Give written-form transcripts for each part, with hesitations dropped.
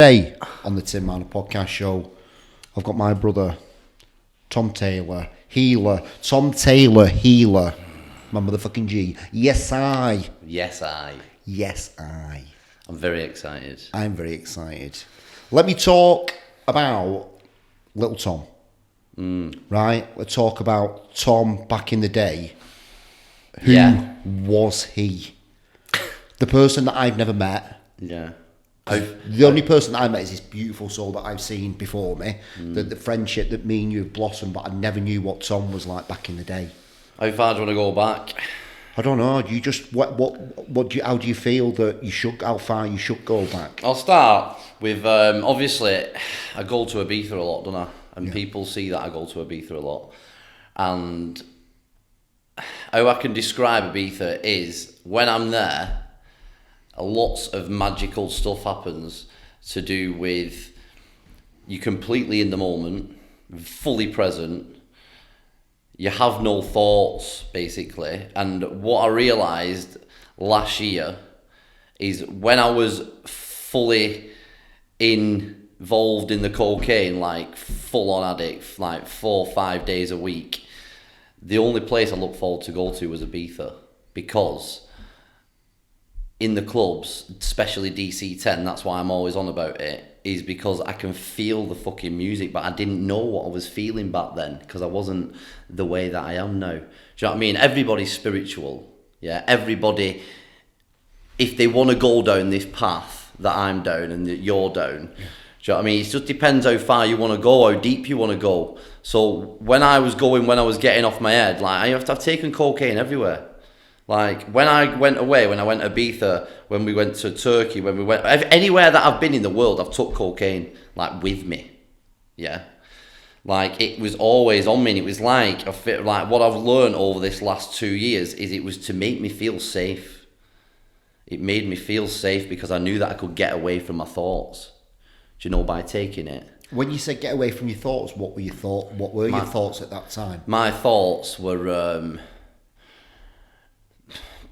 Today on the Tim Marner podcast show, I've got my brother Tom Taylor, Healer. Tom Taylor, Healer. My motherfucking G. Yes, I. Yes, I. Yes, I. I'm very excited. I'm very excited. Let me talk about little Tom. Right? Let's talk about Tom back in the day. Who was he? The person that I've never met. Yeah. The only person that I met is this beautiful soul that I've seen before me. The friendship that me and you have blossomed, but I never knew what Tom was like back in the day. How far do you want to go back? I don't know. Do you just how do you feel that you should? How far you should go back? I'll start with obviously I go to Ibiza a lot, don't I? And people see that I go to Ibiza a lot. And how I can describe Ibiza is when I'm there, lots of magical stuff happens to do with you completely in the moment, fully present. You have no thoughts, basically. And what I realised last year is when I was fully involved in the cocaine, like full-on addict, like 4 or 5 days a week, the only place I looked forward to go to was Ibiza, because in the clubs, especially DC-10, that's why I'm always on about it, is because I can feel the fucking music, but I didn't know what I was feeling back then, because I wasn't the way that I am now. Do you know what I mean? Everybody's spiritual, yeah? Everybody, if they want to go down this path that I'm down and that you're down, do you know what I mean? It just depends how far you want to go, how deep you want to go. So when I was getting off my head, like, I've taken cocaine everywhere. Like, when I went away, when I went to Ibiza, when we went to Turkey, when we went... Anywhere that I've been in the world, I've took cocaine, like, with me. Yeah? Like, it was always on me, and it was like what I've learned over this last 2 years is it was to make me feel safe. It made me feel safe because I knew that I could get away from my thoughts, do you know, by taking it. When you said get away from your thoughts, what were your thoughts at that time? My thoughts were...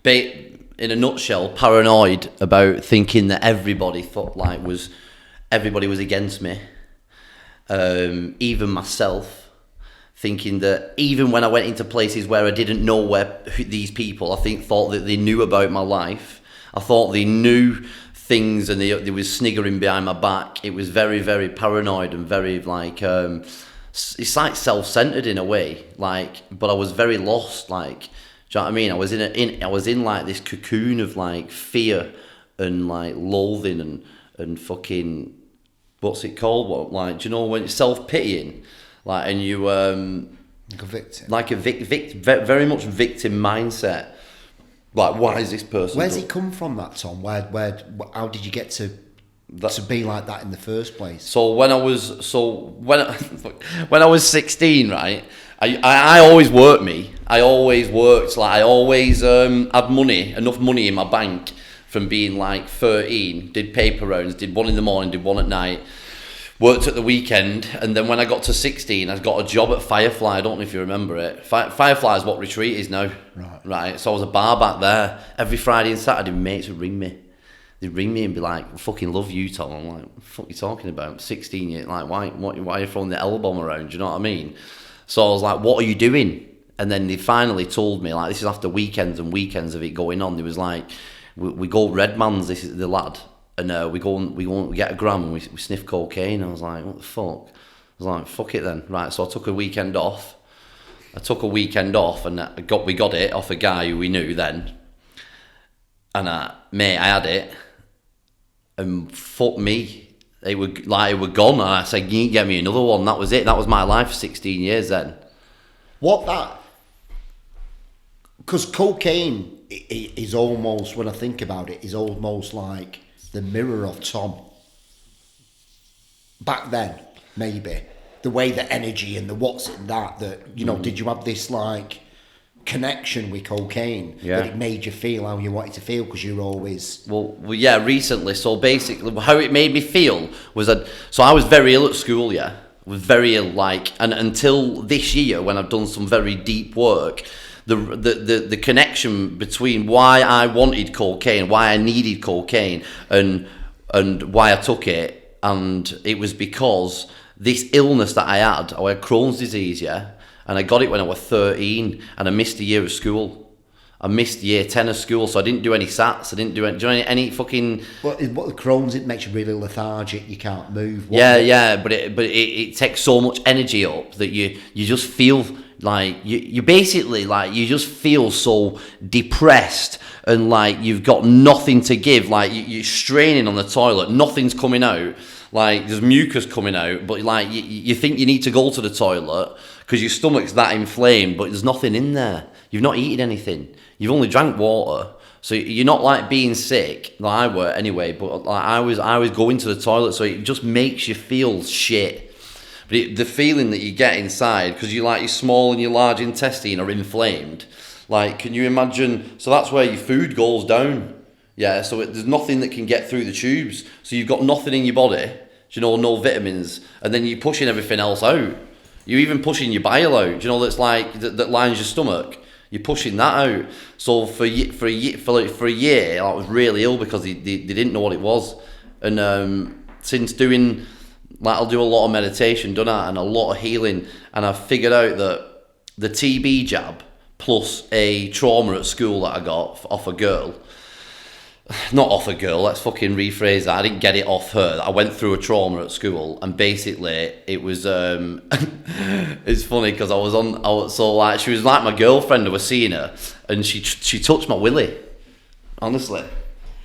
in a nutshell, paranoid about thinking that everybody was against me, even myself, thinking that even when I went into places where I didn't know these people, thought that they knew about my life. I thought they knew things and they was sniggering behind my back. It was very, very paranoid and very like it's like self-centered in a way, like, but I was very lost, like. Do you know what I mean? I was in like this cocoon of like fear and like loathing and fucking, what's it called? What, like, do you know when it's self-pitying, like, and you like a victim, very much victim mindset. Like, why is this person? Where's it come from, that Tom? How did you get to be like that in the first place? So when I was 16, right? I always worked I always worked, like I always had enough money in my bank from being like 13, did paper rounds, did one in the morning, did one at night, worked at the weekend, and then when I got to 16, I got a job at Firefly. I don't know if you remember it. Firefly is what Retreat is now. Right. So I was a bar back there. Every Friday and Saturday, mates would ring me. They'd ring me and be like, I fucking love you, Tom. I'm like, what the fuck are you talking about? 16, you're like, why are you throwing the L-bomb around? Do you know what I mean? So I was like, what are you doing? And then they finally told me, like, this is after weekends and weekends of it going on. They was like, we go Redman's, this is the lad, and we get a gram and we sniff cocaine. I was like, what the fuck? I was like, fuck it then. Right, so I took a weekend off. And we got it off a guy who we knew then. And mate, I had it, and fuck me. It were gone, and I said, you can get me another one. That was it. That was my life for 16 years then. Because cocaine is almost, when I think about it, is almost like the mirror of Tom. Back then, maybe. The way the energy and the what's in that, you know, did you have this like connection with cocaine that it made you feel how you wanted to feel, because you're always... Well, yeah, recently. So basically, how it made me feel was that... So I was very ill at school, yeah. Was very ill, like... And until this year, when I've done some very deep work, the connection between why I wanted cocaine, why I needed cocaine, and why I took it and it was because this illness that I had Crohn's disease, yeah, and I got it when I was 13, and I missed a year of school. I missed year 10 of school, so I didn't do any SATs. I didn't do any fucking... What the Crohn's, it makes you really lethargic, you can't move. But it takes so much energy up that you just feel like... You basically, like, you just feel so depressed and like you've got nothing to give. Like, you're straining on the toilet, nothing's coming out. Like, there's mucus coming out, but like you think you need to go to the toilet because your stomach's that inflamed, but there's nothing in there. You've not eaten anything. You've only drank water, so you're not like being sick. Like I were anyway, but like I was going to the toilet, so it just makes you feel shit. But the feeling that you get inside, because your small and your large intestine are inflamed. Like, can you imagine? So that's where your food goes down. Yeah, so there's nothing that can get through the tubes. So you've got nothing in your body, no vitamins, and then you're pushing everything else out. You're even pushing your bile out, that's like, that lines your stomach. You're pushing that out. So for a year, I was really ill because they didn't know what it was. And since doing, I'll do a lot of meditation, don't I, and a lot of healing, and I figured out that the TB jab plus a trauma at school that I got off a girl. Not off a girl, let's fucking rephrase that. I didn't get it off her. I went through a trauma at school, and basically it was it's funny because she was like my girlfriend. I was seeing her, and she touched my willy. Honestly,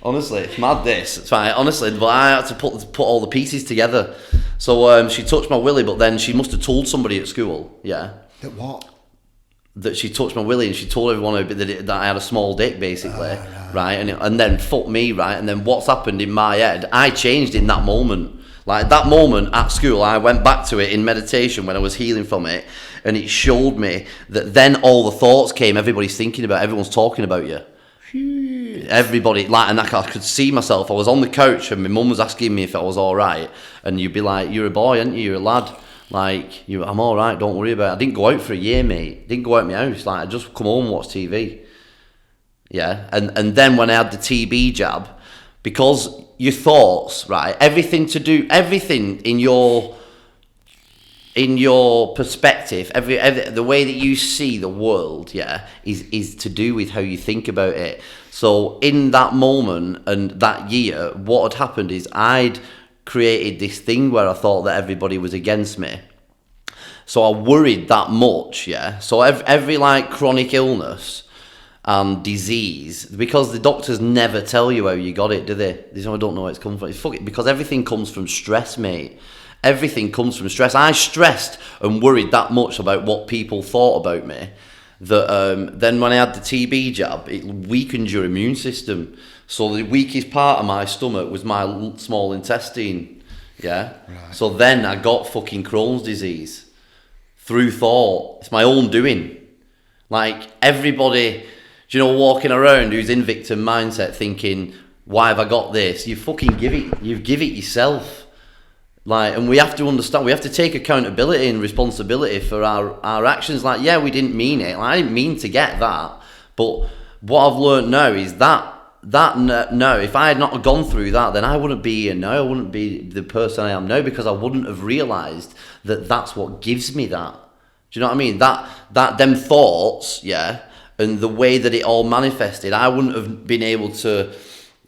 it's mad this. It's fine, honestly, but I had to put all the pieces together. So she touched my willy, but then she must have told somebody at school. Yeah. That what? That she touched my willy, and she told everyone that I had a small dick, basically, right? And then fuck me, right? And then what's happened in my head? I changed in that moment. Like that moment at school, I went back to it in meditation when I was healing from it, and it showed me that then all the thoughts came. Everybody's thinking about, everyone's talking about you. Everybody, and I could see myself. I was on the couch, and my mum was asking me if I was all right, and you'd be like, "You're a boy, aren't you? You're a lad." Like, I'm all right, don't worry about it. I didn't go out for a year, mate. Didn't go out of my house. Like, I just come home and watch TV. Yeah, and then when I had the TB jab, because your thoughts, right, everything in your perspective, every the way that you see the world, yeah, is to do with how you think about it. So in that moment and that year, what had happened is I'd created this thing where I thought that everybody was against me. So I worried that much, yeah. So every like chronic illness and disease, because the doctors never tell you how you got it, do they? They don't know where it's come from. Because everything comes from stress, mate. Everything comes from stress. I stressed and worried that much about what people thought about me that then when I had the TB jab, it weakened your immune system. So the weakest part of my stomach was my small intestine, yeah? Right. So then I got fucking Crohn's disease through thought. It's my own doing. Like, everybody, walking around who's in victim mindset thinking, why have I got this? You fucking give it yourself. Like, and we have to understand, we have to take accountability and responsibility for our actions. Like, yeah, we didn't mean it. Like, I didn't mean to get that. But what I've learned now is that no, if I had not gone through that, then I wouldn't be here now. I wouldn't be the person I am now, because I wouldn't have realised that that's what gives me that. Do you know what I mean? That them thoughts, yeah, and the way that it all manifested, I wouldn't have been able to,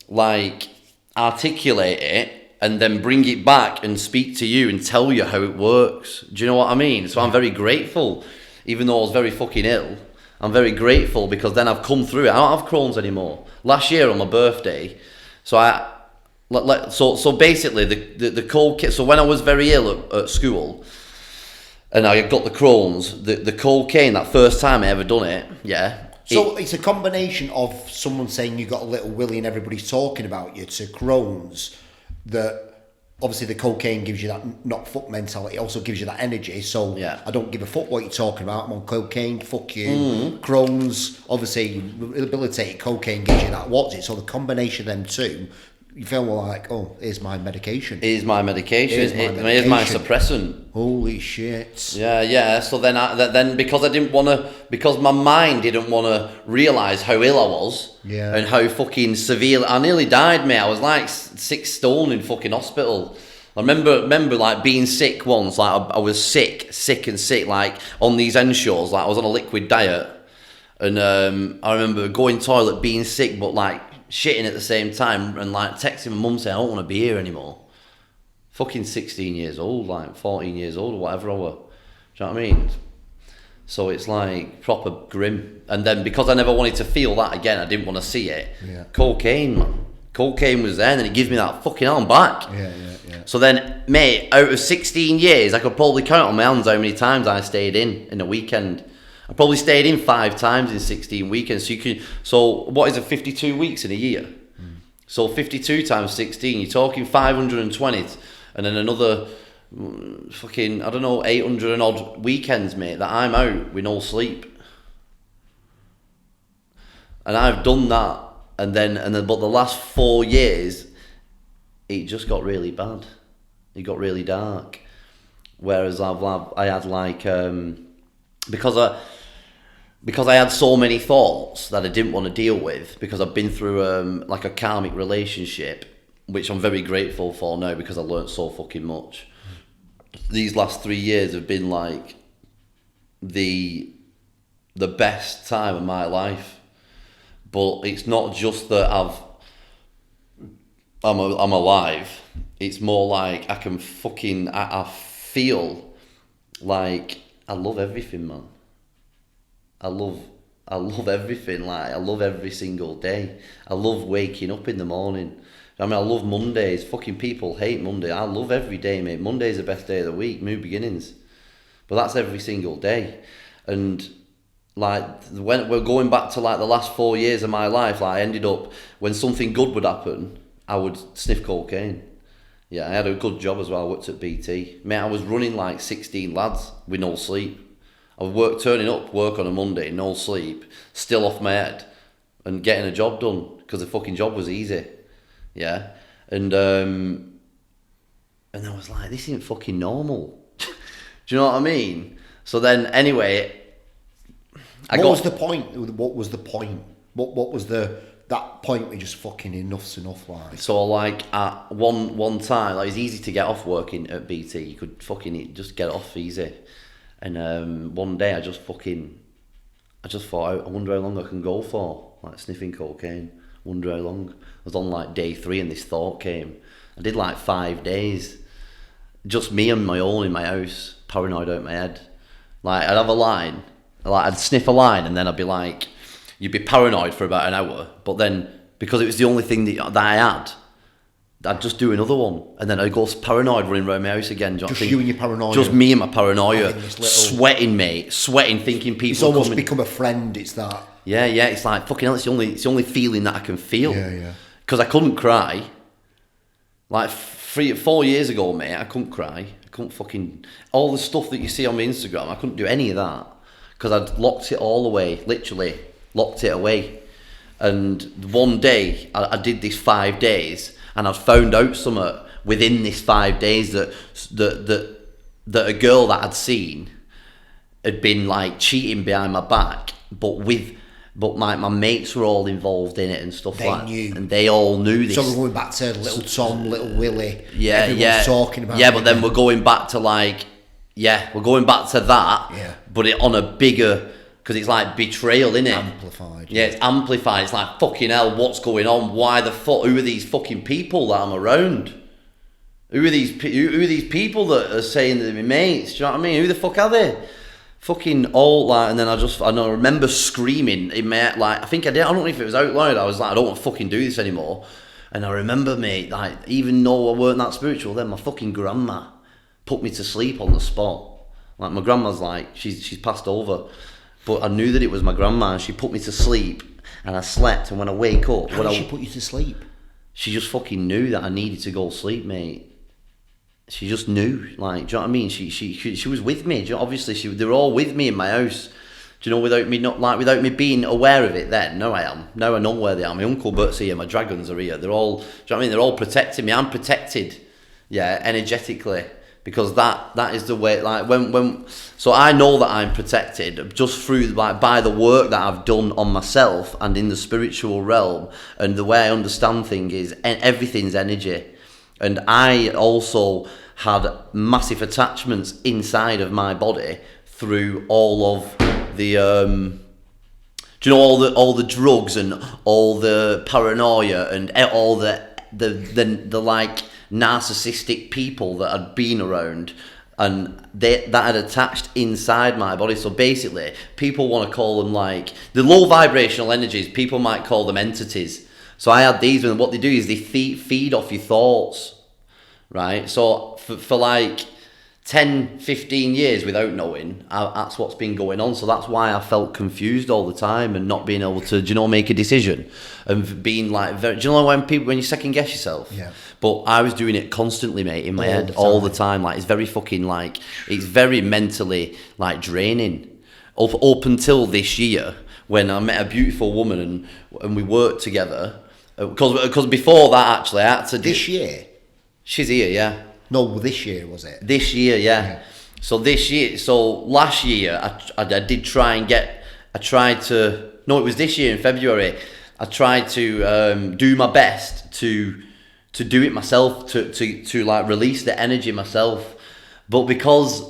like, articulate it and then bring it back and speak to you and tell you how it works. Do you know what I mean? So I'm very grateful, even though I was very fucking ill. I'm very grateful because then I've come through it. I don't have Crohn's anymore. Last year on my birthday, so basically the cold kit. So when I was very ill at school, and I got the Crohn's, the cocaine, that first time I ever done it, yeah. So it's a combination of someone saying you got a little willy and everybody's talking about you, to Crohn's, that obviously the cocaine gives you that not fuck mentality, it also gives you that energy. So yeah. I don't give a fuck what you're talking about, I'm on cocaine, fuck you. Crohn's, obviously rehabilitated, cocaine gives you that, what's it? So the combination of them two, you feel more like, oh, here's my medication. Here's my suppressant. Holy shit. Yeah. So then because I didn't want to, because my mind didn't want to realise how ill I was, yeah, and how fucking severe, I nearly died, mate. I was like 6 stone in fucking hospital. I remember like being sick once. Like I was sick, like on these ensures. Like I was on a liquid diet, and I remember going toilet, being sick, but like shitting at the same time, and like texting my mum saying I don't want to be here anymore. Fucking 16 years old, like 14 years old or whatever I were. Do you know what I mean? So it's like proper grim. And then because I never wanted to feel that again, I didn't want to see it. Yeah. Cocaine, man. Cocaine was there, and then it gives me that fucking arm back. Yeah. So then, mate, out of 16 years, I could probably count on my hands how many times I stayed in a weekend. I probably stayed in 5 times in 16 weekends. So what is it, 52 weeks in a year? So 52 times 16, you're talking 520, and then another fucking, I don't know, 800 and odd weekends, mate, that I'm out with no sleep. And I've done that, and then but the last 4 years, it just got really bad. It got really dark. Whereas I had like because I had so many thoughts that I didn't want to deal with, because I've been through like a karmic relationship, which I'm very grateful for now because I learnt so fucking much. These last 3 years have been like the best time of my life. But it's not just that I'm alive. It's more like I can fucking I feel like I love everything, man. I love everything. Like I love every single day. I love waking up in the morning. I mean, I love Mondays. Fucking people hate Monday. I love every day, mate. Monday's the best day of the week. New beginnings. But that's every single day. And like when we're going back to like the last 4 years of my life, like I ended up, when something good would happen, I would sniff cocaine. Yeah, I had a good job as well. I worked at BT. Mate, I was running like 16 lads with no sleep. I would turning up work on a Monday, no sleep, still off my head, and getting a job done because the fucking job was easy. Yeah, and I was like, this isn't fucking normal. Do you know what I mean? So then, anyway, What was the point? What was that point where you just fucking enough's enough, like? So like at one time, like it's easy to get off working at BT. You could fucking just get off easy. And one day I just thought, I wonder how long I can go for, like sniffing cocaine. Wonder how long. I was on like day 3 and this thought came. I did like 5 days, just me on my own in my house, paranoid out my head. Like I'd have a line, like I'd sniff a line, and then I'd be like, you'd be paranoid for about an hour, but then because it was the only thing that I had, I'd just do another one, and then I'd go paranoid running around my house again. Just you and your paranoia. Just me and my paranoia, sweating, thinking people. It's almost become a friend. It's that. Yeah, it's like fucking hell. It's the only feeling that I can feel. Yeah. Because I couldn't cry. Like 4 years ago, mate, I couldn't cry. I couldn't fucking all the stuff that you see on my Instagram. I couldn't do any of that because I'd locked it all away. Literally locked it away. And one day I did this 5 days, and I found out something within this 5 days that a girl that I'd seen had been like cheating behind my back, but my mates were all involved in it and stuff like that. They knew. And they all knew this. So we're going back to little Tom, little Willie. Yeah, everyone's talking about it. But then we're going back to that. Yeah. But it on a bigger, because it's like betrayal, innit? Amplified. Yeah, it's amplified. It's like, fucking hell, what's going on? Why the fuck? Who are these fucking people that I'm around? Who are these people that are saying that they're my mates? Do you know what I mean? Who the fuck are they? Fucking all like, and then I remember screaming in my head, like, I think I did. I don't know if it was out loud. I was like, I don't want to fucking do this anymore. And I remember, mate, like, even though I weren't that spiritual, then my fucking grandma put me to sleep on the spot. Like, my grandma's like, she's passed over, but I knew that it was my grandma, and she put me to sleep, and I slept. And when I wake up, how did she put you to sleep? She just fucking knew that I needed to go sleep, mate. She just knew, like, do you know what I mean? She was with me. Obviously, they were all with me in my house. Do you know, without me being aware of it then? No, I am. Now I know where they are. My Uncle Bert's here, my dragons are here. They're all, do you know what I mean? They're all protecting me. I'm protected, yeah, energetically. Because that is the way, like, so I know that I'm protected just through, like, by the work that I've done on myself and in the spiritual realm. And the way I understand things is everything's energy. And I also had massive attachments inside of my body through all of the do you know all the drugs and all the paranoia and all the like narcissistic people that had been around, and that had attached inside my body. So basically, people want to call them like the low vibrational energies. People might call them entities. So I had these, and what they do is they feed off your thoughts, right? So for like 10, 15 years without knowing, that's what's been going on. So that's why I felt confused all the time and not being able to, make a decision and being like, do you know when you second guess yourself? Yeah. But I was doing it constantly, mate, in my head all the time. Like, it's very fucking like, it's very mentally like draining. Up until this year when I met a beautiful woman and we worked together. Because before that, actually, I had to do... This year? She's here, yeah. No, this year, was it? This year, yeah. So last year, I did try and no, it was this year in February, I tried to do my best to do it myself, to like release the energy myself. But because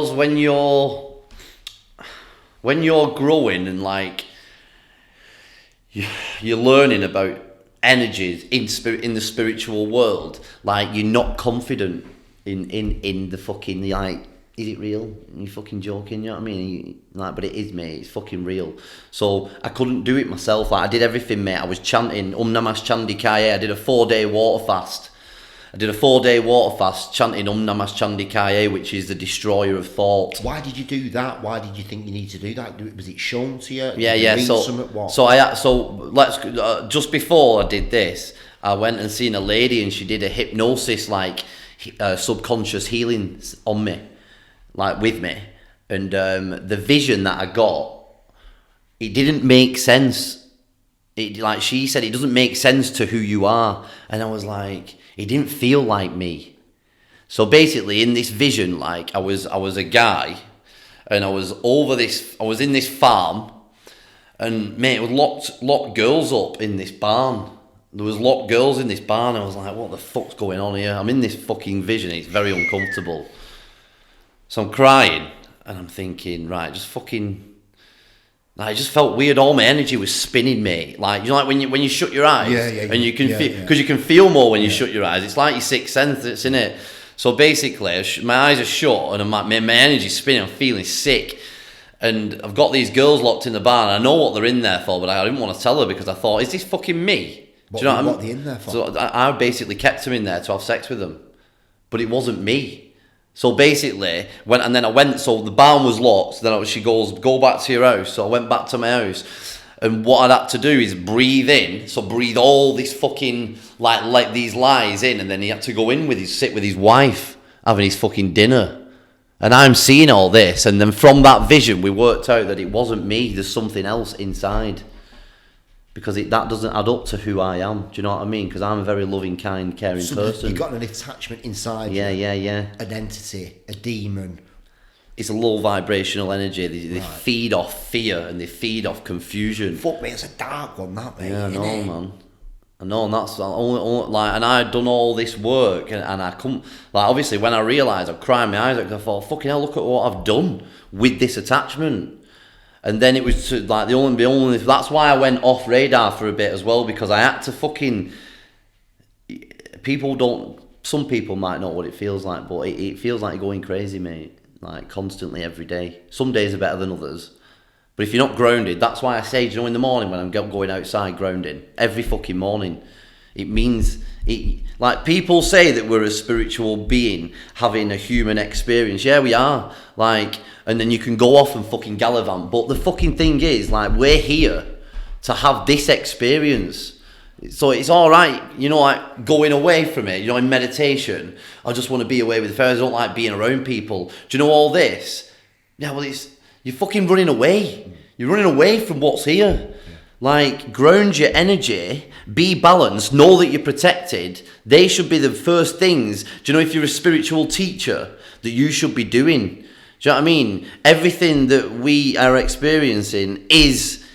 when you're growing and like you're learning about energies in the spiritual world, like you're not confident in the fucking, like, is it real? Are you fucking joking? You know what I mean? Like, but it is, mate. It's fucking real. So I couldn't do it myself. Like, I did everything, mate. I was chanting Namas Chandi Kaye. I did a 4-day water fast. Chanting Namas Chandi Kaye, which is the destroyer of thought. Why did you do that? Why did you think you need to do that? Was it shown to you? Yeah. Just before I did this, I went and seen a lady, and she did a hypnosis, like subconscious healing on me, like with me, and the vision that I got, it didn't make sense. Like she said, it doesn't make sense to who you are, and I was like, it didn't feel like me. So basically, in this vision, like I was a guy, and I was in this farm, and mate, it was locked girls up in this barn. There was locked girls in this barn. I was like, what the fuck's going on here? I'm in this fucking vision. It's very uncomfortable. So I'm crying, and I'm thinking, right, just fucking... Like, it just felt weird. All my energy was spinning, mate. Like, you know, like when you shut your eyes, and you can feel, because you can feel more when you shut your eyes. It's like your sixth sense that's in it. So basically, my eyes are shut, and my energy's spinning. I'm feeling sick, and I've got these girls locked in the barn. I know what they're in there for, but I didn't want to tell her because I thought, is this fucking me? What Do you know what are they in there for? So I basically kept them in there to have sex with them, but it wasn't me. So basically, then I went, so the barn was locked, then she goes, go back to your house. So I went back to my house, and what I'd had to do is breathe in, so breathe all this fucking, like these lies in, and then he had to go in sit with his wife, having his fucking dinner. And I'm seeing all this, and then from that vision, we worked out that it wasn't me, there's something else inside. Because that doesn't add up to who I am. Do you know what I mean? Because I'm a very loving, kind, caring person. You've got an attachment inside you. Yeah. An entity, a demon. It's a low vibrational energy. They feed off fear, and they feed off confusion. Fuck me, it's a dark one, that, mate. Yeah, I know, man. I know, and that's only like, and I'd done all this work, and I come, like, obviously when I realised, I'm crying my eyes out, because I thought, fucking hell, look at what I've done with this attachment. And then it was like the only. That's why I went off radar for a bit as well, because I had to fucking. Some people might know what it feels like, but it feels like you're going crazy, mate. Like constantly every day. Some days are better than others, but if you're not grounded, that's why I say, in the morning when I'm going outside grounding every fucking morning, it means it. Like, people say that we're a spiritual being having a human experience. Yeah, we are. Like, and then you can go off and fucking gallivant. But the fucking thing is, like, we're here to have this experience. So it's all right, like going away from it, in meditation. I just want to be away with the fairies. I don't like being around people. Do you know all this? Yeah, well, you're fucking running away. You're running away from what's here. Like, ground your energy, be balanced, know that you're protected. They should be the first things, do you know, if you're a spiritual teacher, that you should be doing. Do you know what I mean? Everything that we are experiencing is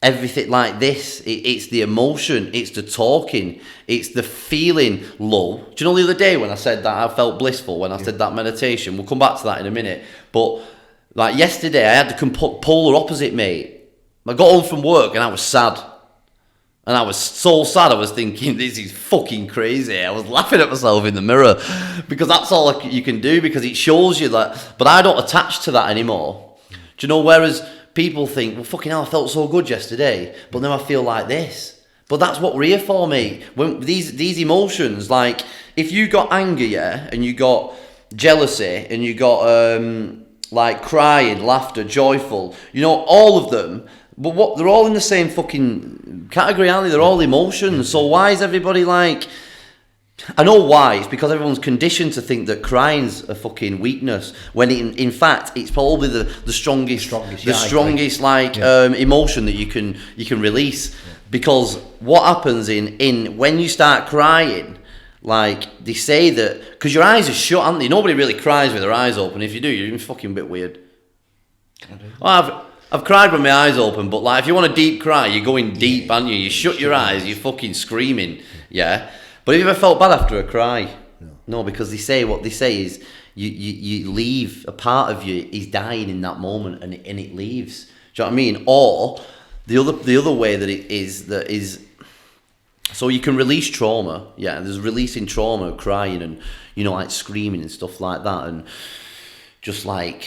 everything like this. It's the emotion, it's the talking, it's the feeling low. Do you know the other day when I said that I felt blissful, when I said that meditation? We'll come back to that in a minute. But like yesterday, I had the polar opposite, mate. I got home from work and I was sad. And I was so sad, I was thinking, this is fucking crazy. I was laughing at myself in the mirror because that's all you can do, because it shows you that. But I don't attach to that anymore. Do you know, whereas people think, well, fucking hell, I felt so good yesterday, but now I feel like this. But that's what we're here for, mate. When these emotions, like, if you got anger, yeah, and you got jealousy, and you got, like, crying, laughter, joyful, you know, all of them, but what, they're all in the same fucking category, aren't they? They're all emotions. So why is everybody like... I know why. It's because everyone's conditioned to think that crying's a fucking weakness, when in fact it's probably the strongest emotion that you can release. Because what happens in when you start crying, like they say that because your eyes are shut, aren't they? Nobody really cries with their eyes open. If you do, you're fucking a bit weird. Well, I've cried with my eyes open, but like if you want a deep cry, you're going deep, aren't you? You shut your eyes, you're fucking screaming, yeah. But have you ever felt bad after a cry? No, because what they say is you leave, a part of you is dying in that moment, and it leaves. Do you know what I mean? Or the other way that it is so you can release trauma. Yeah, there's releasing trauma, crying, and you know, like screaming and stuff like that, and just like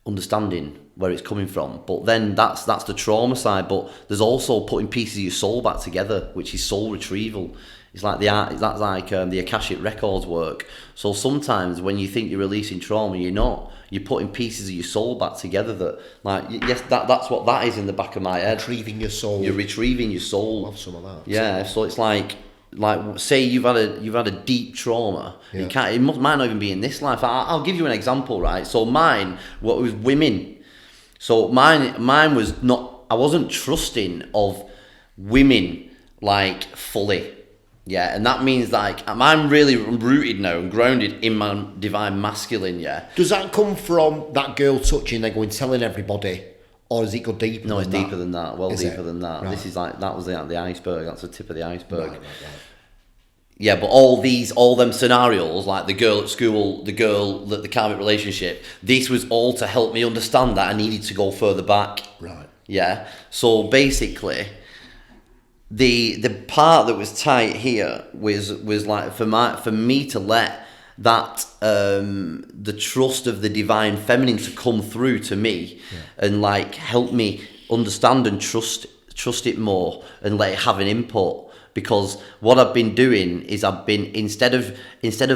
understanding where it's coming from. But then that's the trauma side. But there's also putting pieces of your soul back together, which is soul retrieval. It's like the Akashic Records work. So sometimes when you think you're releasing trauma, you're not. You're putting pieces of your soul back together. That, like, yes, that's what that is in the back of my head. Retrieving your soul. You're retrieving your soul. Love some of that. Yeah. So it's like say you've had a deep trauma. Yeah. It might not even be in this life. I'll give you an example, right? So mine, what was women. So mine was not. I wasn't trusting of women like fully. Yeah, and that means like I'm really rooted now and grounded in my divine masculine. Yeah. Does that come from that girl touching, then going telling everybody, or does it go deeper? No, it's than deeper than that. Well, deeper than that. Right. This is like that was the iceberg. That's the tip of the iceberg. Right. Yeah, but all them scenarios, like the girl at school, the girl that the karmic relationship, this was all to help me understand that I needed to go further back. Right. Yeah. So basically, the part that was tight here was like for me to let that the trust of the divine feminine to come through to me, and like help me understand and trust it more and let it have an input. Because what I've been doing is I've been instead of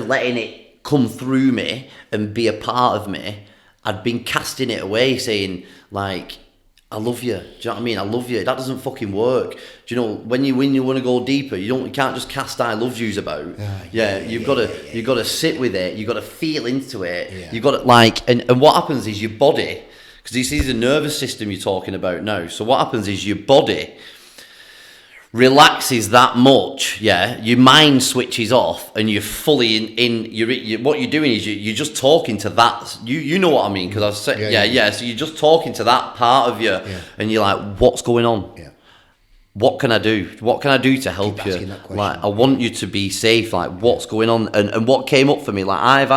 letting it come through me and be a part of me, I'd been casting it away, saying like, I love you. Do you know what I mean? I love you. That doesn't fucking work. Do you know when you want to go deeper, you can't just cast I love yous about. You've got to sit with it. You've got to feel into it. Yeah. You've got to like and what happens is your body, because this is the nervous system you're talking about now. So what happens is your body relaxes that much, yeah, your mind switches off and you're fully in what you're doing is you're just talking to that, you know what I mean, because I said so you're just talking to that part of you, and you're like, what's going on? What can I do to help you? Like, I want you to be safe. Like, what's going on? And what came up for me, like I've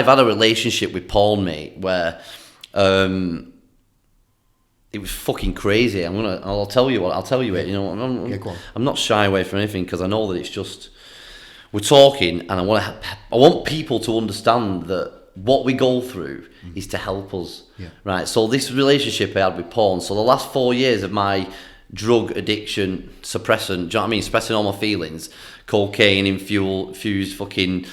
had a relationship with Paul, mate, where it was fucking crazy. I'll tell you it. You know, I'm not shy away from anything, because I know that it's just we're talking, and I want people to understand that what we go through is to help us. Right. So this relationship I had with Paul, so the last 4 years of my drug addiction, suppressant, do you know what I mean? Suppressing all my feelings, cocaine, infused fucking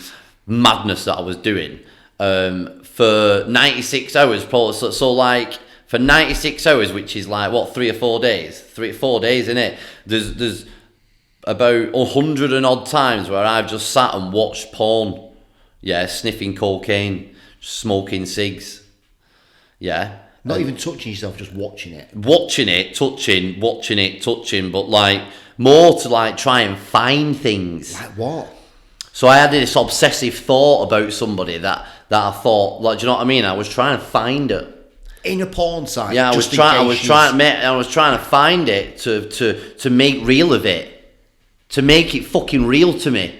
madness that I was doing for 96 hours. So like. For 96 hours, which is like, what, 3 or 4 days? 3 or 4 days, innit? There's about 100 and odd times where I've just sat and watched porn. Yeah, sniffing cocaine, smoking cigs. Yeah. Not even touching yourself, just watching it. Watching it, touching, but like, more to like try and find things. Like what? So I had this obsessive thought about somebody that I thought, like, do you know what I mean? I was trying to find it. in a porn site. Yeah, I was trying to find it to make real of it, to make it fucking real to me.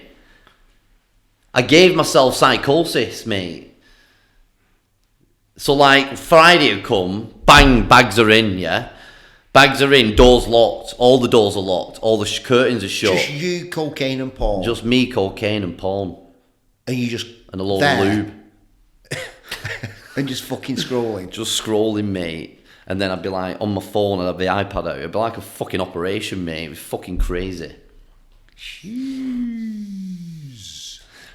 I gave myself psychosis, mate. So like Friday would come, bang, bags are in, yeah. Bags are in, doors locked. All the doors are locked. All the curtains are shut. Just you, cocaine and porn. Just me, cocaine and porn. And you just and a load of lube. And just fucking scrolling. Just scrolling, mate. And then I'd be like on my phone and I'd have the iPad out. It'd be like a fucking operation, mate. It was fucking crazy. Jeez.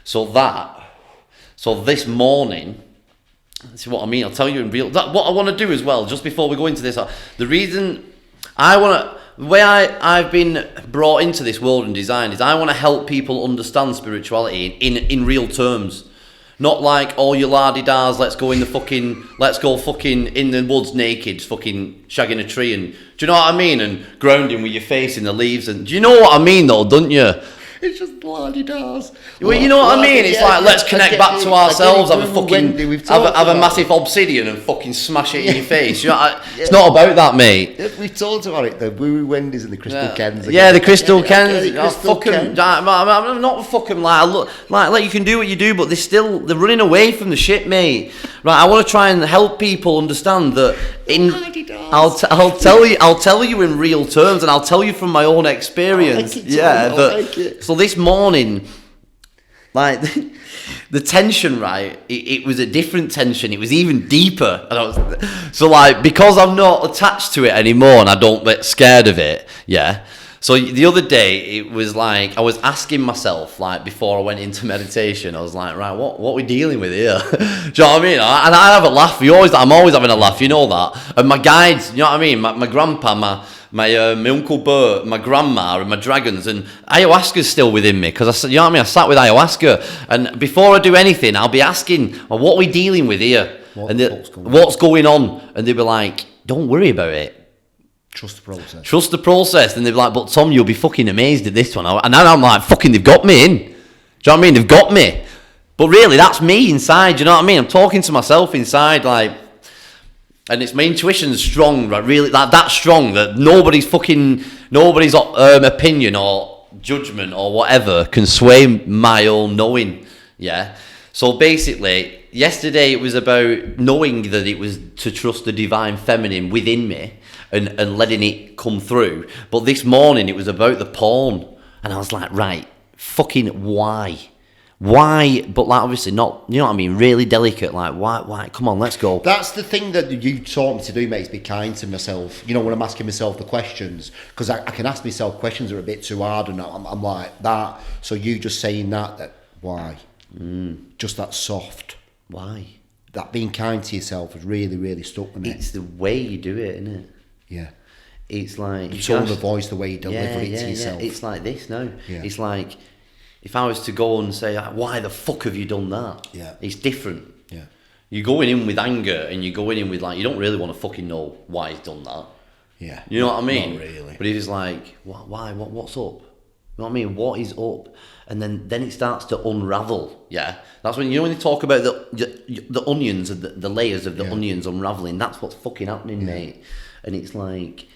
So this morning, see what I mean? I'll tell you in real. What I want to do as well, just before we go into this, the reason the way I've been brought into this world and design is I want to help people understand spirituality in real terms. Not like all your la-di-das, let's go fucking in the woods naked, fucking shagging a tree, and do you know what I mean? And grounding with your face in the leaves, and do you know what I mean though, don't you? It's just la-di-das. Well, you know what I mean? It's like, let's connect back to ourselves, have a massive obsidian and fucking smash it in your face. You know, it's not about that, mate. We've talked about it, the Woo Wendy's and the Crystal Kens. Yeah, the Crystal Kens. I'm not fuck them. Like you can do what you do, but they're running away from the shit, mate. Right, I want to try and help people understand that. I'll tell you in real terms, and I'll tell you from my own experience. So this morning, like the tension, right? It was a different tension. It was even deeper. So like, because I'm not attached to it anymore, and I don't get scared of it. Yeah. So the other day, it was like I was asking myself, like before I went into meditation, I was like, right, what are we dealing with here? Do you know what I mean? And I have a laugh. I'm always having a laugh. You know that. And my guides, you know what I mean? My grandpa, my Uncle Bert, my grandma, and my dragons, and ayahuasca's still within me because you know what I mean. I sat with ayahuasca, and before I do anything, I'll be asking, well, what are we dealing with here? What's going on? And they'll be like, don't worry about it. Trust the process. And they're like, but Tom, you'll be fucking amazed at this one. And then I'm like, fucking, they've got me in. Do you know what I mean? They've got me. But really, that's me inside. Do you know what I mean? I'm talking to myself inside, like, and it's my intuition's strong, right? Really, that's strong that nobody's opinion or judgment or whatever can sway my own knowing. Yeah. So basically, yesterday it was about knowing that it was to trust the divine feminine within me. And letting it come through. But this morning it was about the porn. And I was like, right, fucking why? Why? But like obviously not, you know what I mean, really delicate, like why? Come on, let's go. That's the thing that you taught me to do, mate, is be kind to myself. You know, when I'm asking myself the questions, because I can ask myself questions that are a bit too hard and I'm like that. So you just saying that why? Just that soft. Why? That being kind to yourself has really, really stuck with me. It's the way you do it, isn't it? Yeah. It's like the tone of voice, the way you deliver it to yourself. It's like this now. Yeah. It's like if I was to go and say, why the fuck have you done that? Yeah. It's different. Yeah. You're going in with anger and you're going in with like, you don't really want to fucking know why he's done that. Yeah. You know what I mean? Not really. But it's like, why? What's up? You know what I mean? What is up? And then it starts to unravel. Yeah. That's when they talk about the onions and the layers of the onions unraveling. That's what's fucking happening, mate. And it's like,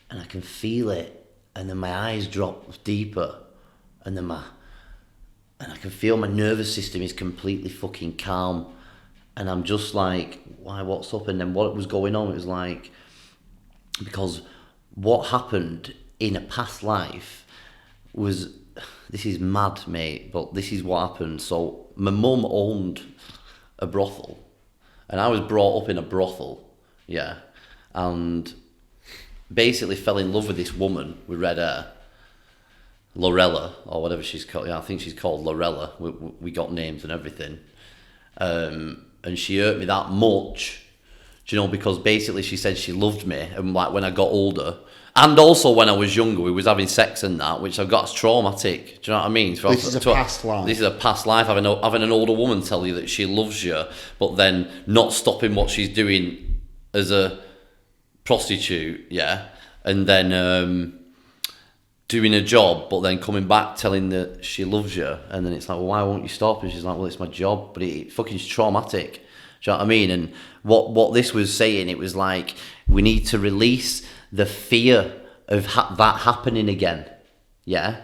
and I can feel it, and then my eyes drop deeper, and then I can feel my nervous system is completely fucking calm, and I'm just like, why? What's up? And then what was going on? It was like, because what happened in a past life was, this is mad, mate, but this is what happened. So my mum owned a brothel, and I was brought up in a brothel, yeah. And basically fell in love with this woman with red hair, Lorella, or whatever she's called. Yeah, I think she's called Lorella. We got names and everything. And she hurt me that much, do you know, because basically she said she loved me, and like when I got older, and also when I was younger, we was having sex and that, which I've got as traumatic. Do you know what I mean? So this is a past life. This is a past life, having an older woman tell you that she loves you, but then not stopping what she's doing as a prostitute, yeah, and then doing a job, but then coming back telling that she loves you, and then it's like, well, why won't you stop? And she's like, well, it's my job, but it fucking is traumatic. Do you know what I mean? And what this was saying, it was like, we need to release the fear of that happening again. Yeah?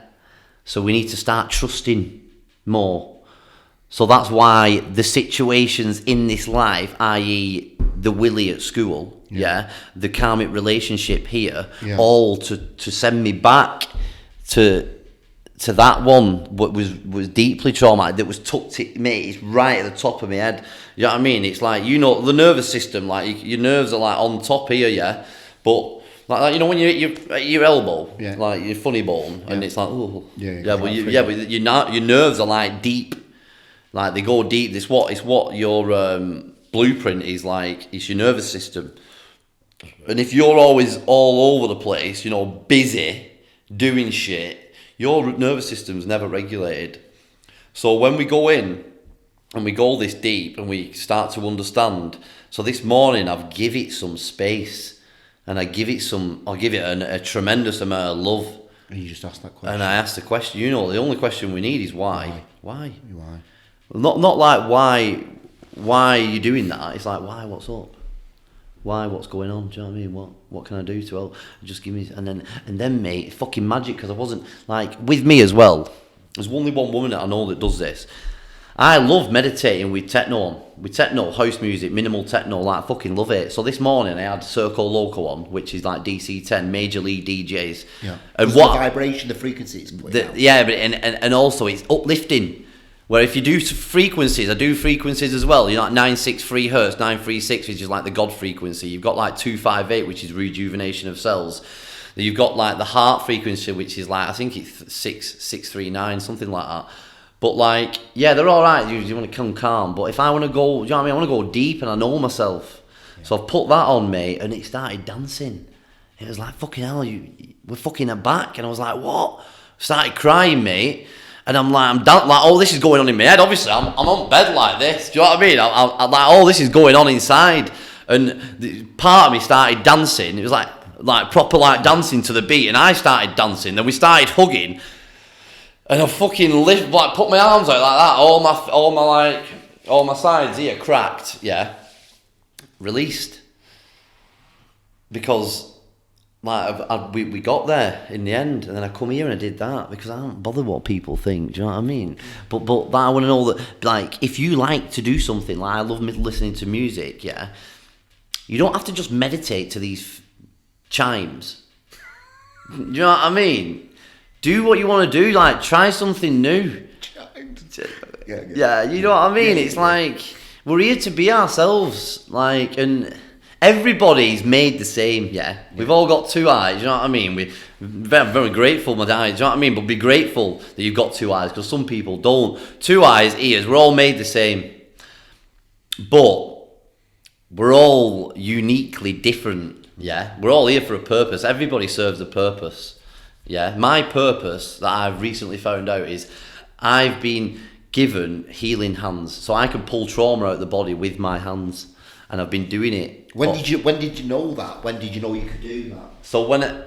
So we need to start trusting more. So that's why the situations in this life, i.e. the Willie at school, the karmic relationship here, all to send me back to that one, what was deeply traumatic, that was tucked it, mate, it's right at the top of my head. You know what I mean? It's like, you know, the nervous system, like your nerves are like on top here, yeah. But like you know, when you're at your elbow, like your funny bone, and it's like, oh, but your nerves are like deep, like they go deep. It's what your blueprint is like. It's your nervous system, and if you're always all over the place, you know, busy doing shit, your nervous system's never regulated. So when we go in and we go this deep and we start to understand, so this morning I've give it some space, and I'll give it a tremendous amount of love. And you just asked that question. And I asked the question, you know, the only question we need is why? Why? Why? Not like why are you doing that? It's like, why, what's up? Why, what's going on? Do you know what I mean? What can I do to help? Just give me, and then mate, it's fucking magic, because I wasn't, like, with me as well, there's only one woman that I know that does this. I love meditating with techno, house music, minimal techno, like I fucking love it. So this morning I had Circo Loco on, which is like DC10, major league DJs. Yeah. And the vibration, the frequency it's putting out. Yeah, but and also it's uplifting. Where if you do frequencies, I do frequencies as well. You know, like 963 hertz, 936, which is like the God frequency. You've got like 258, which is rejuvenation of cells. Then you've got like the heart frequency, which is like, I think it's 639, something like that. But like, yeah, they're all right. You want to come calm. But if I want to go, you know what I mean? I want to go deep, and I know myself. Yeah. So I've put that on, mate, and it started dancing. It was like, fucking hell, we're fucking aback. And I was like, what? Started crying, mate. And I'm like, oh, this is going on in my head. Obviously, I'm on bed like this. Do you know what I mean? I'm like, oh, this is going on inside. And part of me started dancing. It was like proper like dancing to the beat. And I started dancing. Then we started hugging. And I fucking put my arms out like that. All my sides here cracked. Yeah, released. Because we got there in the end, and then I come here and I did that because I don't bother what people think. Do you know what I mean? But I want to know that, like, if you like to do something, like I love listening to music, yeah, you don't have to just meditate to these chimes. Do you know what I mean? Do what you want to do. Like, try something new. Yeah, you know what I mean? It's like, we're here to be ourselves, like, and everybody's made the same, yeah. We've all got two eyes, you know what I mean? We're very, very grateful, my eyes, you know what I mean? But be grateful that you've got two eyes, because some people don't. 2 eyes, ears, we're all made the same. But we're all uniquely different, yeah. We're all here for a purpose. Everybody serves a purpose, yeah. My purpose that I've recently found out is I've been given healing hands, so I can pull trauma out of the body with my hands. And I've been doing it. When did you know that? When did you know you could do that? So when I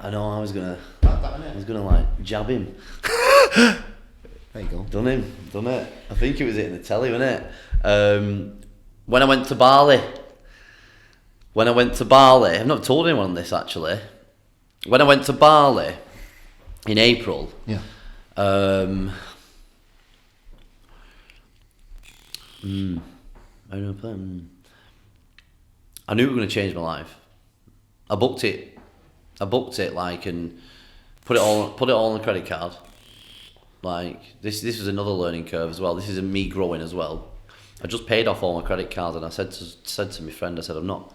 know I was gonna like jab him. There you go. Done it. I think it was hitting the telly, wasn't it? When I went to Bali. I've not told anyone this actually. When I went to Bali in April. Yeah. I knew it was going to change my life. I booked it like, and put it all on the credit card. Like, this was another learning curve as well. This is me growing as well. I just paid off all my credit cards, and I said to my friend, I said, I'm not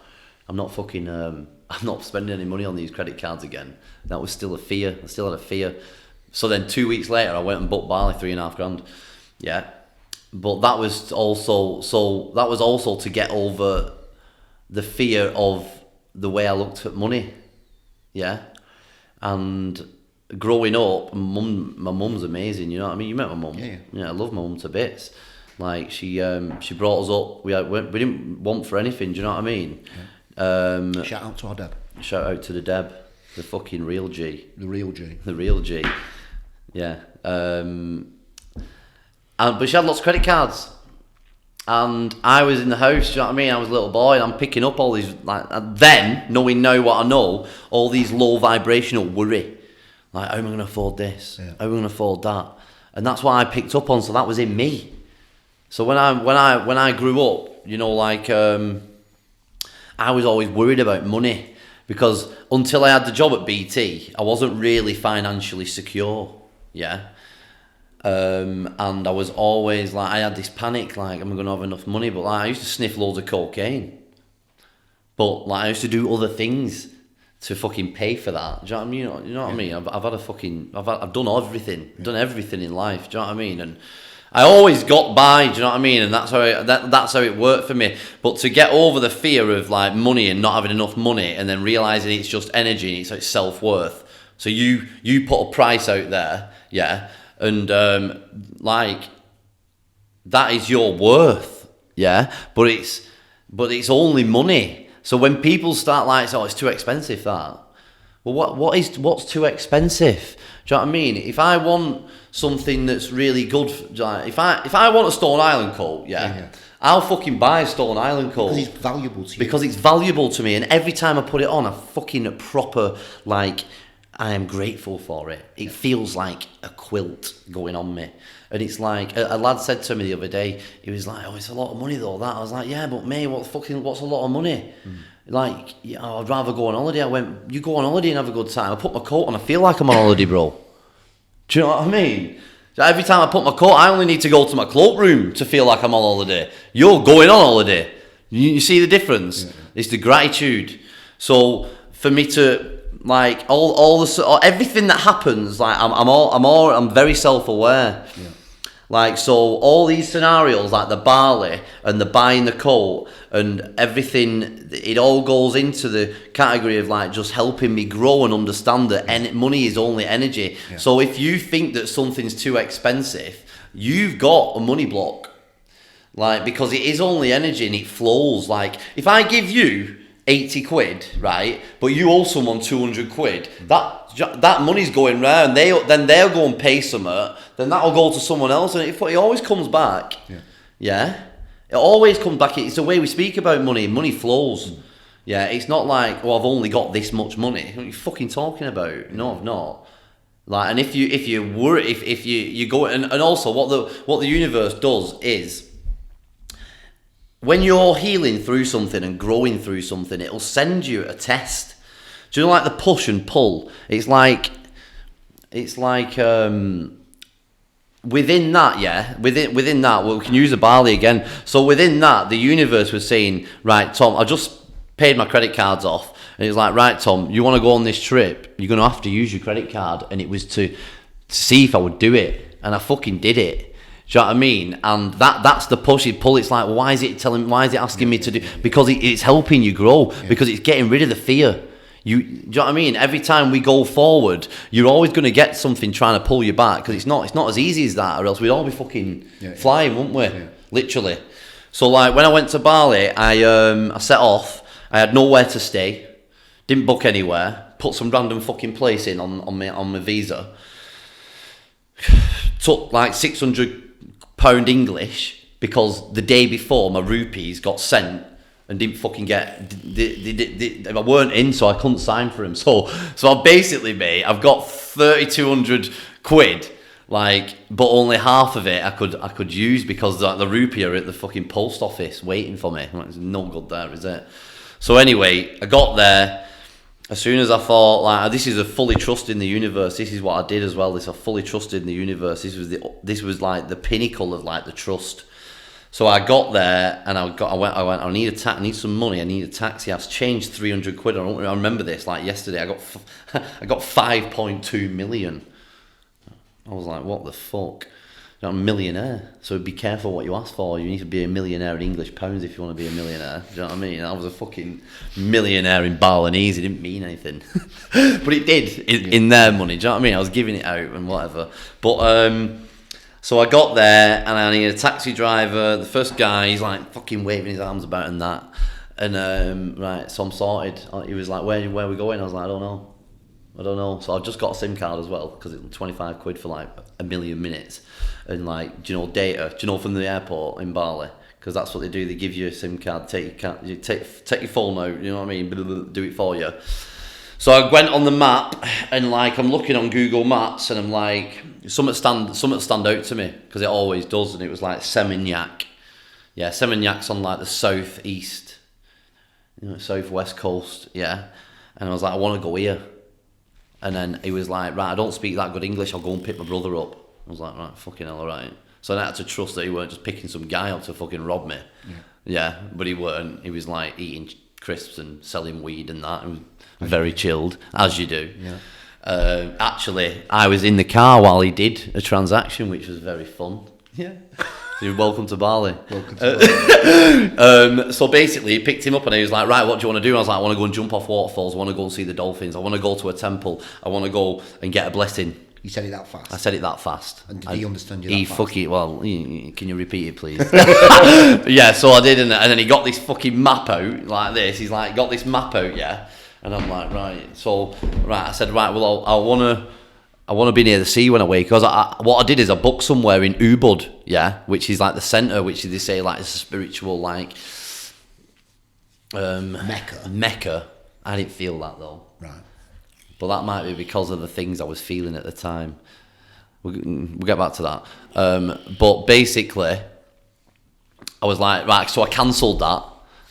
spending any money on these credit cards again. That was still a fear. I still had a fear. So then 2 weeks later, I went and booked Bali, $3,500. Yeah. But that was also to get over the fear of the way I looked at money, yeah. And growing up, my mum's amazing. You know what I mean? You met my mum. Yeah. I love my mum to bits. Like she brought us up. We didn't want for anything. Do you know what I mean? Yeah. Shout out to our Deb. Shout out to the Deb, the fucking real G. The real G. The real G. Yeah. But she had lots of credit cards. And I was in the house, do you know what I mean? I was a little boy, and I'm picking up all these, like, then, knowing now what I know, all these low vibrational worry. Like, how am I going to afford this? Yeah. How am I going to afford that? And that's what I picked up on, so that was in me. So when I grew up, you know, like, I was always worried about money, because until I had the job at BT, I wasn't really financially secure, yeah? And I was always like, I had this panic, like, am I going to have enough money? But like, I used to sniff loads of cocaine. But like, I used to do other things to fucking pay for that. Do you know what I mean? You know what I mean? I've had a fucking, I've done everything. I've done everything in life. Do you know what I mean? And I always got by. Do you know what I mean? And that's how it worked for me. But to get over the fear of like money and not having enough money, and then realizing it's just energy and it's like self-worth. So you put a price out there, yeah. And like, that is your worth, yeah. But it's only money. So when people start like, oh, it's too expensive, that. Well, what's too expensive? Do you know what I mean? If I want something that's really good, like, if I want a Stone Island coat, yeah. I'll fucking buy a Stone Island coat. Because it's valuable to you. Because it's valuable to me, and every time I put it on, I fucking proper, like, I am grateful for it. It feels like a quilt going on me. And it's like, a lad said to me the other day, he was like, oh, it's a lot of money though, that. I was like, yeah, but mate, what's a lot of money? Like, yeah, I'd rather go on holiday. I went, you go on holiday and have a good time. I put my coat on, I feel like I'm on holiday, bro. Do you know what I mean? So every time I put my coat, I only need to go to my cloakroom to feel like I'm on holiday. You're going on holiday. You see the difference? Yeah. It's the gratitude. So for me to, like, everything that happens, like, I'm very self-aware. Yeah. Like, so all these scenarios, like the barley and the buying the coat and everything, it all goes into the category of like just helping me grow and understand that money is only energy. Yeah. So if you think that something's too expensive, you've got a money block. Like, because it is only energy and it flows. Like, if I give you 80 quid, right, but you owe someone 200 quid, that money's going round, then they'll go and pay something, then that'll go to someone else, and it always comes back. Yeah, it always comes back. It's the way we speak about money flows. Yeah, it's not like, oh, I've only got this much money. What are you fucking talking about? No, I've not. Like, and if you go, and also what the universe does is, when you're healing through something and growing through something, it'll send you a test. Do you know, like the push and pull? It's like within that, yeah, within that, well, we can use the barley again. So within that, the universe was saying, right, Tom, I just paid my credit cards off, and it's like, right, Tom, you want to go on this trip? You're gonna have to use your credit card, and it was to see if I would do it, and I fucking did it. Do you know what I mean? And that's the push and pull. It's like, why is it asking me to do? Because it's helping you grow. Because it's getting rid of the fear. Do you know what I mean? Every time we go forward, you're always going to get something trying to pull you back, because it's not as easy as that, or else we'd all be fucking flying, wouldn't we? Yeah. Literally. So like when I went to Bali, I set off. I had nowhere to stay. Didn't book anywhere. Put some random fucking place in on my visa. Took like £600 English, because the day before my rupees got sent and didn't fucking get, I weren't in, so I couldn't sign for them. So I basically, mate, I've got 3,200 quid, like, but only half of it I could use, because the rupee are at the fucking post office waiting for me. It's no good there, is it? So anyway, I got there. As soon as I thought, like, this is a fully trust in the universe. This is what I did as well. I fully trusted in the universe. This was like the pinnacle of like the trust. So I got there, and I went. I need some money. I need a taxi. I changed 300 quid. I remember this like yesterday. I got 5.2 million. I was like, what the fuck? I'm a millionaire, so be careful what you ask for. You need to be a millionaire in English pounds if you want to be a millionaire. Do you know what I mean? I was a fucking millionaire in Balinese. It didn't mean anything, but it did in their money. Do you know what I mean? I was giving it out and whatever. But so I got there, and I needed a taxi driver. The first guy, he's like fucking waving his arms about and that. And right, so I'm sorted. He was like, where are we going? I was like, I don't know. So I've just got a SIM card as well, because it's 25 quid for like a million minutes. And like, do you know, data, from the airport in Bali, because that's what they do. They give you a SIM card, take your phone out, you know what I mean? Do it for you. So I went on the map, and like I'm looking on Google Maps, and I'm like, something stand out to me, because it always does, and it was like Seminyak. Yeah, Seminyak's on like the southeast, southwest coast, yeah. And I was like, I want to go here. And then he was like, right, I don't speak that good English, I'll go and pick my brother up. I was like, right, fucking hell, alright. So I had to trust that he weren't just picking some guy up to fucking rob me. Yeah, but he weren't. He was like eating crisps and selling weed and that. He was very chilled, as you do. Yeah. Actually, I was in the car while he did a transaction, which was very fun. Yeah. So you're welcome to Bali. Welcome to Bali. So basically, he picked him up and he was like, right, what do you want to do? I was like, I want to go and jump off waterfalls. I want to go and see the dolphins. I want to go to a temple. I want to go and get a blessing. You said it that fast? I said it that fast. And did he understand you that fast? Can you repeat it, please? Yeah, so I did, and then he got this fucking map out, like this. He's like, got this map out, yeah? And I'm like, right. So, right, I said, right, well, I want to be near the sea when I wake. Because what I did is I booked somewhere in Ubud, yeah? Which is like the centre, which they say like it's a spiritual, like... Mecca. I didn't feel that, though. Right. But that might be because of the things I was feeling at the time. We'll get back to that. But basically, I was like, right, so I cancelled that.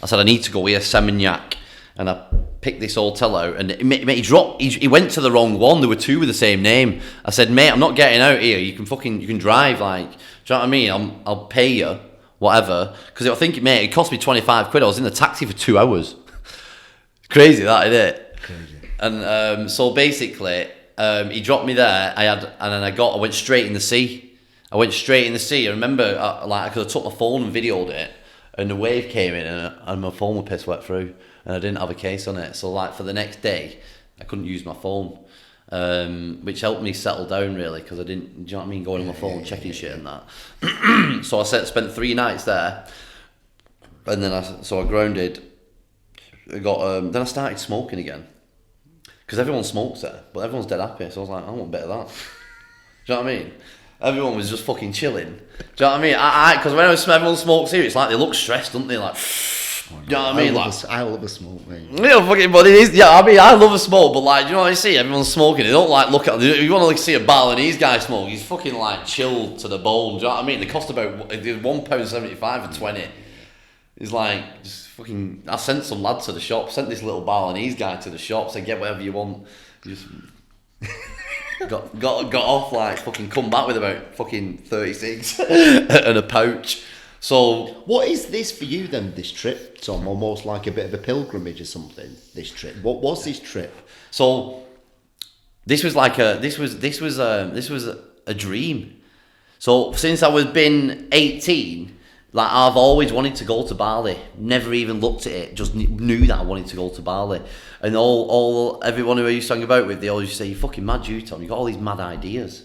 I said, I need to go here, Seminyak. And I picked this hotel out, and he went to the wrong one. There were two with the same name. I said, mate, I'm not getting out here. You can drive, like, do you know what I mean? I'll pay you, whatever. Because I think, mate, it cost me 25 quid. I was in the taxi for 2 hours. Crazy, that, isn't it? Crazy. And so basically, he dropped me there. And then I went straight in the sea. I remember, because I took my phone and videoed it, and the wave came in, and my phone was piss wet through, and I didn't have a case on it. So like for the next day, I couldn't use my phone, which helped me settle down really, because I didn't, do you know what I mean, going on my phone, checking shit and that. So I spent 3 nights there, and then I grounded. Then I started smoking again. Because everyone smokes there, but everyone's dead happy. So I was like, I want a bit of that. Do you know what I mean? Everyone was just fucking chilling. Do you know what I mean? Because when everyone smokes here, it's like they look stressed, don't they? Like, do you know what I mean? I love a smoke, mate. Yeah, fucking, but it is. Yeah, I mean, I love a smoke, but like, do you know what I see? Everyone's smoking. They don't like look at. If you want to like see a Balinese guy smoke, he's fucking like chilled to the bone. Do you know what I mean? They cost about £1.75 for 20. It's like just fucking. I sent some lad to the shop. Sent this little Balinese guy to the shop. Said get whatever you want. Just got off like fucking. Come back with about fucking 36 and a pouch. So what is this for you then? This trip, Tom, almost like a bit of a pilgrimage or something. This trip. What was this trip? So this was a dream. So since I was been 18. Like, I've always wanted to go to Bali. Never even looked at it. Just knew that I wanted to go to Bali. And everyone who I used to hang about with, they always say, "You're fucking mad, you, Tom. You got all these mad ideas."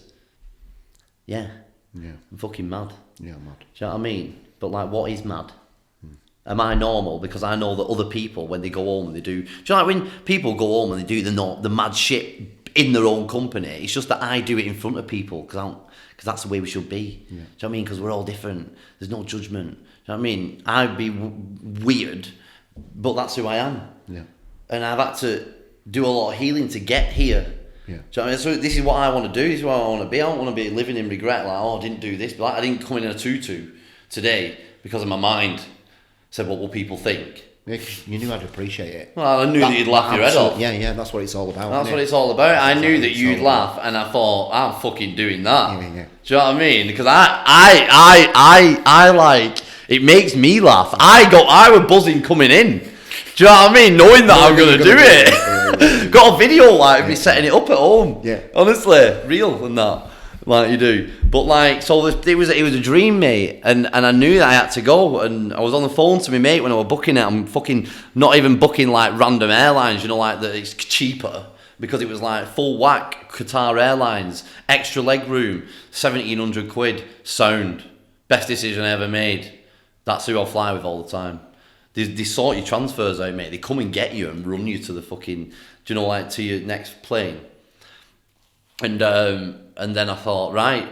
Yeah. I'm fucking mad. Yeah, I'm mad. Do you know what I mean? But like, what is mad? Am I normal? Because I know that other people, when they go home and they do... Do you know, like when people go home and they do the mad shit in their own company, it's just that I do it in front of people because that's the way we should be. Yeah. Do you know what I mean? Because we're all different. There's no judgment. Do you know what I mean? I'd be weird, but that's who I am. Yeah. And I've had to do a lot of healing to get here. Yeah. Do you know what I mean? So this is what I want to do. This is what I want to be. I don't want to be living in regret. Like, oh, I didn't do this. But like, I didn't come in a tutu today because of my mind said, what will people think? You knew I'd appreciate it. Well, I knew that you'd laugh your head off. Yeah, that's what it's all about. That's what it's all about. I knew that you'd laugh, and I thought, I'm fucking doing that. Yeah. Do you know what I mean? Because I like, it makes me laugh. I was buzzing coming in. Do you know what I mean? Knowing that I'm going to do it. Got a video like me setting it up at home. Yeah. Honestly, real and that. Like you do, but like, so it was a dream, mate, and I knew that I had to go, and I was on the phone to my mate when I was booking it. I'm fucking not even booking like random airlines, you know, like that it's cheaper, because it was like full whack Qatar Airlines, extra leg room, 1,700 quid, sound, best decision I ever made. That's who I'll fly with all the time. They sort your transfers out, mate. They come and get you and run you to the fucking, do you know, like to your next plane. And then I thought, right,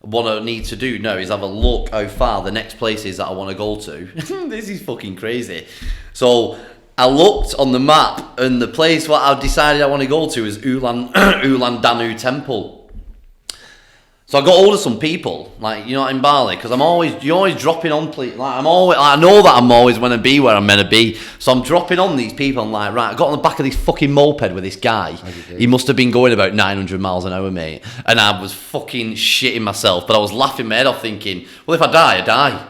what I need to do now is have a look how far the next place is that I want to go to. This is fucking crazy. So I looked on the map, and the place what I decided I want to go to is Ulan Danu Temple. So I got hold of some people, like, you know, in Bali, because you're always dropping on, like, I know that I'm always going to be where I'm meant to be, so I'm dropping on these people. I'm like, right, I got on the back of this fucking moped with this guy. He must have been going about 900 miles an hour, mate, and I was fucking shitting myself, but I was laughing my head off thinking, well, if I die, I die.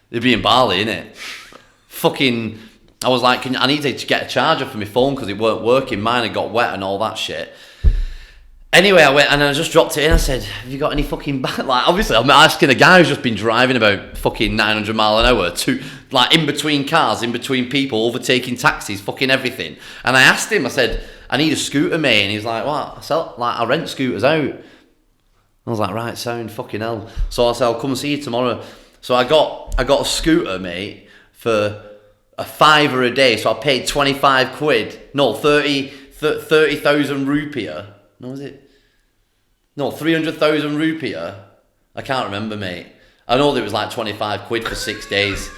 It'd be in Bali, innit? Fucking, I was like, I needed to get a charger for my phone because it weren't working, mine had got wet and all that shit. Anyway, I went and I just dropped it in. I said, have you got any fucking like, obviously, I'm asking a guy who's just been driving about fucking 900 mile an hour to, like, in between cars, in between people, overtaking taxis, fucking everything. And I asked him, I said, I need a scooter, mate. And he's like, what? I rent scooters out. I was like, right, sound, fucking hell. So I said, I'll come and see you tomorrow. So I got a scooter, mate, for a £5 a day. So I paid 25 quid. No, 30,000 rupiah. No, was it? No, 300,000 rupiah. I can't remember, mate. I know there was like 25 quid for 6 days.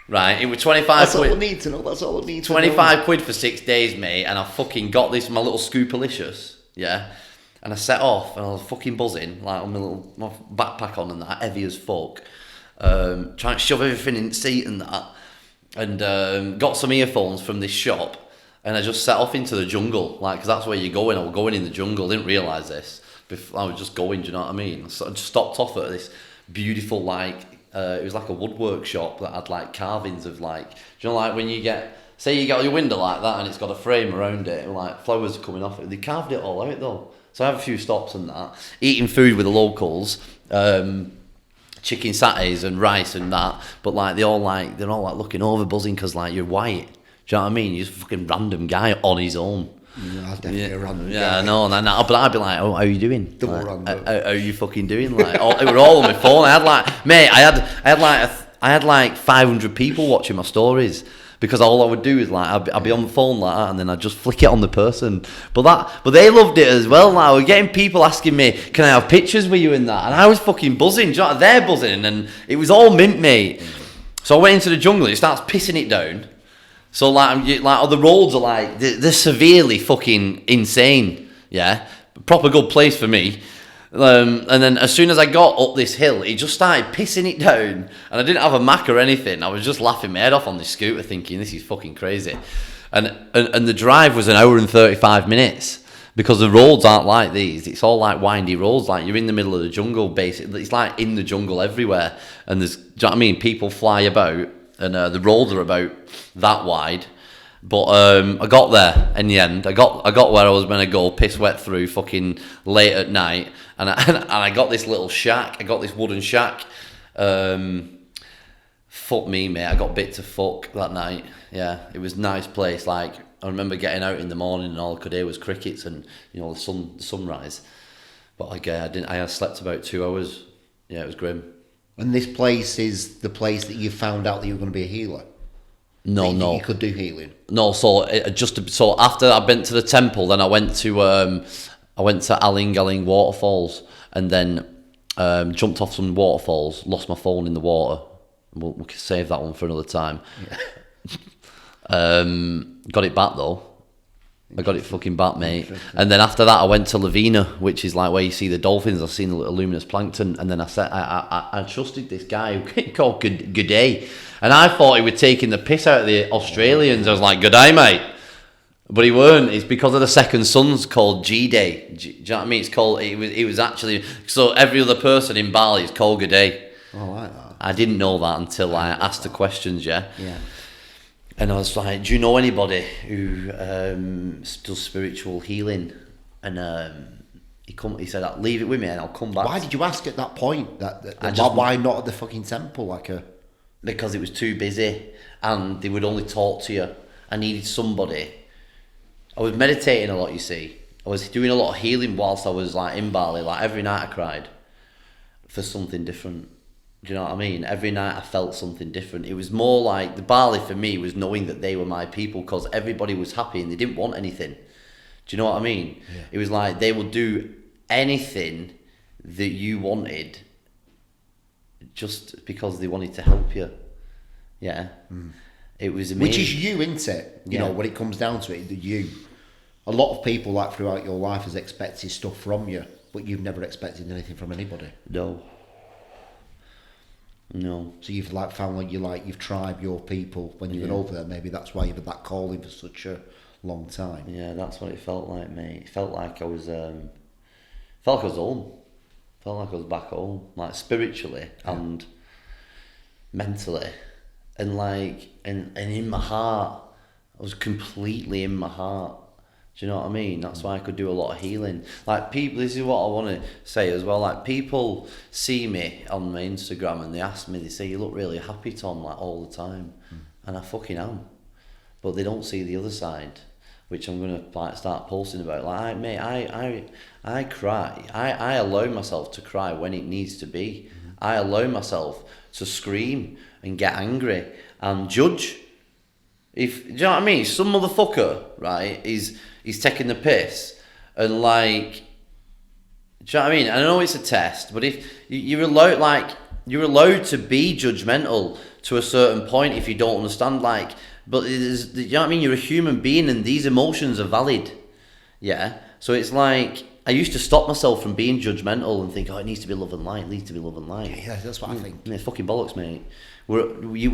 Right, it was 25 That's quid. All I need to know. That's all I need to know. 25 quid for 6 days, mate, and I fucking got this, my little Scoopalicious, yeah? And I set off, and I was fucking buzzing, like, on my backpack on and that, heavy as fuck. Trying to shove everything in the seat and that. And got some earphones from this shop. And I just set off into the jungle, like, because that's where you're going. I was going in the jungle, didn't realise this. I was just going, do you know what I mean? So I just stopped off at this beautiful, like, it was like a woodwork shop that had, like, carvings of, like, do you know, like, when you get, say you get your window like that and it's got a frame around it, and, like, flowers coming off it. They carved it all out, though. So I have a few stops and that. Eating food with the locals, chicken satays and rice and that, but, like, they're all like looking over, buzzing, because, like, you're white. Do you know what I mean? You're just a fucking random guy on his own. Yeah, definitely a random yeah, guy. I know. But I'd be like, oh, how are you doing? Double Like, random. how are you fucking doing? Like, it were all on my phone. I had like, mate, I had like 500 people watching my stories, because all I would do is, like, I'd be on the phone like that, and then I'd just flick it on the person. But they loved it as well. Like, we're getting people asking me, can I have pictures with you in that? And I was fucking buzzing. Do you know, they're buzzing, and it was all mint, mate. So I went into the jungle. It starts pissing it down. So, like, the roads are, like, they're severely fucking insane, yeah? Proper good place for me. And then as soon as I got up this hill, it just started pissing it down. And I didn't have a Mac or anything. I was just laughing my head off on this scooter, thinking, this is fucking crazy. And the drive was 1 hour and 35 minutes. Because the roads aren't like these. It's all, like, windy roads. Like, you're in the middle of the jungle, basically. It's, like, in the jungle everywhere. And there's, do you know what I mean? People fly about. And the roads are about that wide, but I got there in the end. I got where I was going to go, piss wet through, fucking late at night, and I got this little shack. I got this wooden shack. Fuck me, mate. I got bit to fuck that night. Yeah, it was a nice place. Like, I remember getting out in the morning and all I could hear was crickets and, you know, the sunrise. But like, I slept about 2 hours. Yeah, it was grim. And this place is the place that you found out that you were going to be a healer? No. You could do healing? No, so after I went to the temple, then I went to Aling waterfalls, and then jumped off some waterfalls, lost my phone in the water. We can save that one for another time. Yeah. Got it back though. I got it fucking back, mate. And then after that, I went to Lavina, which is like where you see the dolphins. I've seen the little luminous plankton. And then I trusted this guy called G'day. And I thought he was taking the piss out of the Australians. I was like, G'day, mate. But he weren't. It's because of the second son's called G-Day. Do you know what I mean? It's called, it was actually, so every other person in Bali is called G'day. Oh, I like that. I didn't know that until I asked the questions, yeah? Yeah. And I was like, do you know anybody who does spiritual healing? And he said, leave it with me and I'll come back. Why did you ask at that point? Why not at the fucking temple? Because it was too busy and they would only talk to you. I needed somebody. I was meditating a lot, you see. I was doing a lot of healing whilst I was, like, in Bali. Like, every night I cried for something different. Do you know what I mean? Every night I felt something different. It was more like, the Bali for me was knowing that they were my people, because everybody was happy and they didn't want anything. Do you know what I mean? Yeah. It was like they would do anything that you wanted just because they wanted to help you. Yeah. It was amazing. Which is you, isn't it? You know, when it comes down to it, you. A lot of people, like, throughout your life has expected stuff from you, but you've never expected anything from anybody. No. So you've like found like you've tried your people when you've been over there. Maybe that's why you've had that calling for such a long time. Yeah, that's what it felt like, mate. It felt like I was home. Felt like I was back home, like spiritually and mentally, and like and in my heart. I was completely in my heart. Do you know what I mean? That's why I could do a lot of healing. Like, people, this is what I want to say as well. Like, people see me on my Instagram and they ask me, they say, you look really happy, Tom, like, all the time. And I fucking am. But they don't see the other side, which I'm going to like start posting about. Like, mate, I cry. I allow myself to cry when it needs to be. I allow myself to scream and get angry and judge. Do you know what I mean? Some motherfucker, right, he's taking the piss and like, do you know what I mean? I know it's a test, but if you're allowed to be judgmental to a certain point if you don't understand, like, but you know what I mean? You're a human being and these emotions are valid. Yeah. So it's like, I used to stop myself from being judgmental and think, oh, it needs to be love and light, Yeah, that's what I think. Yeah, fucking bollocks, mate. You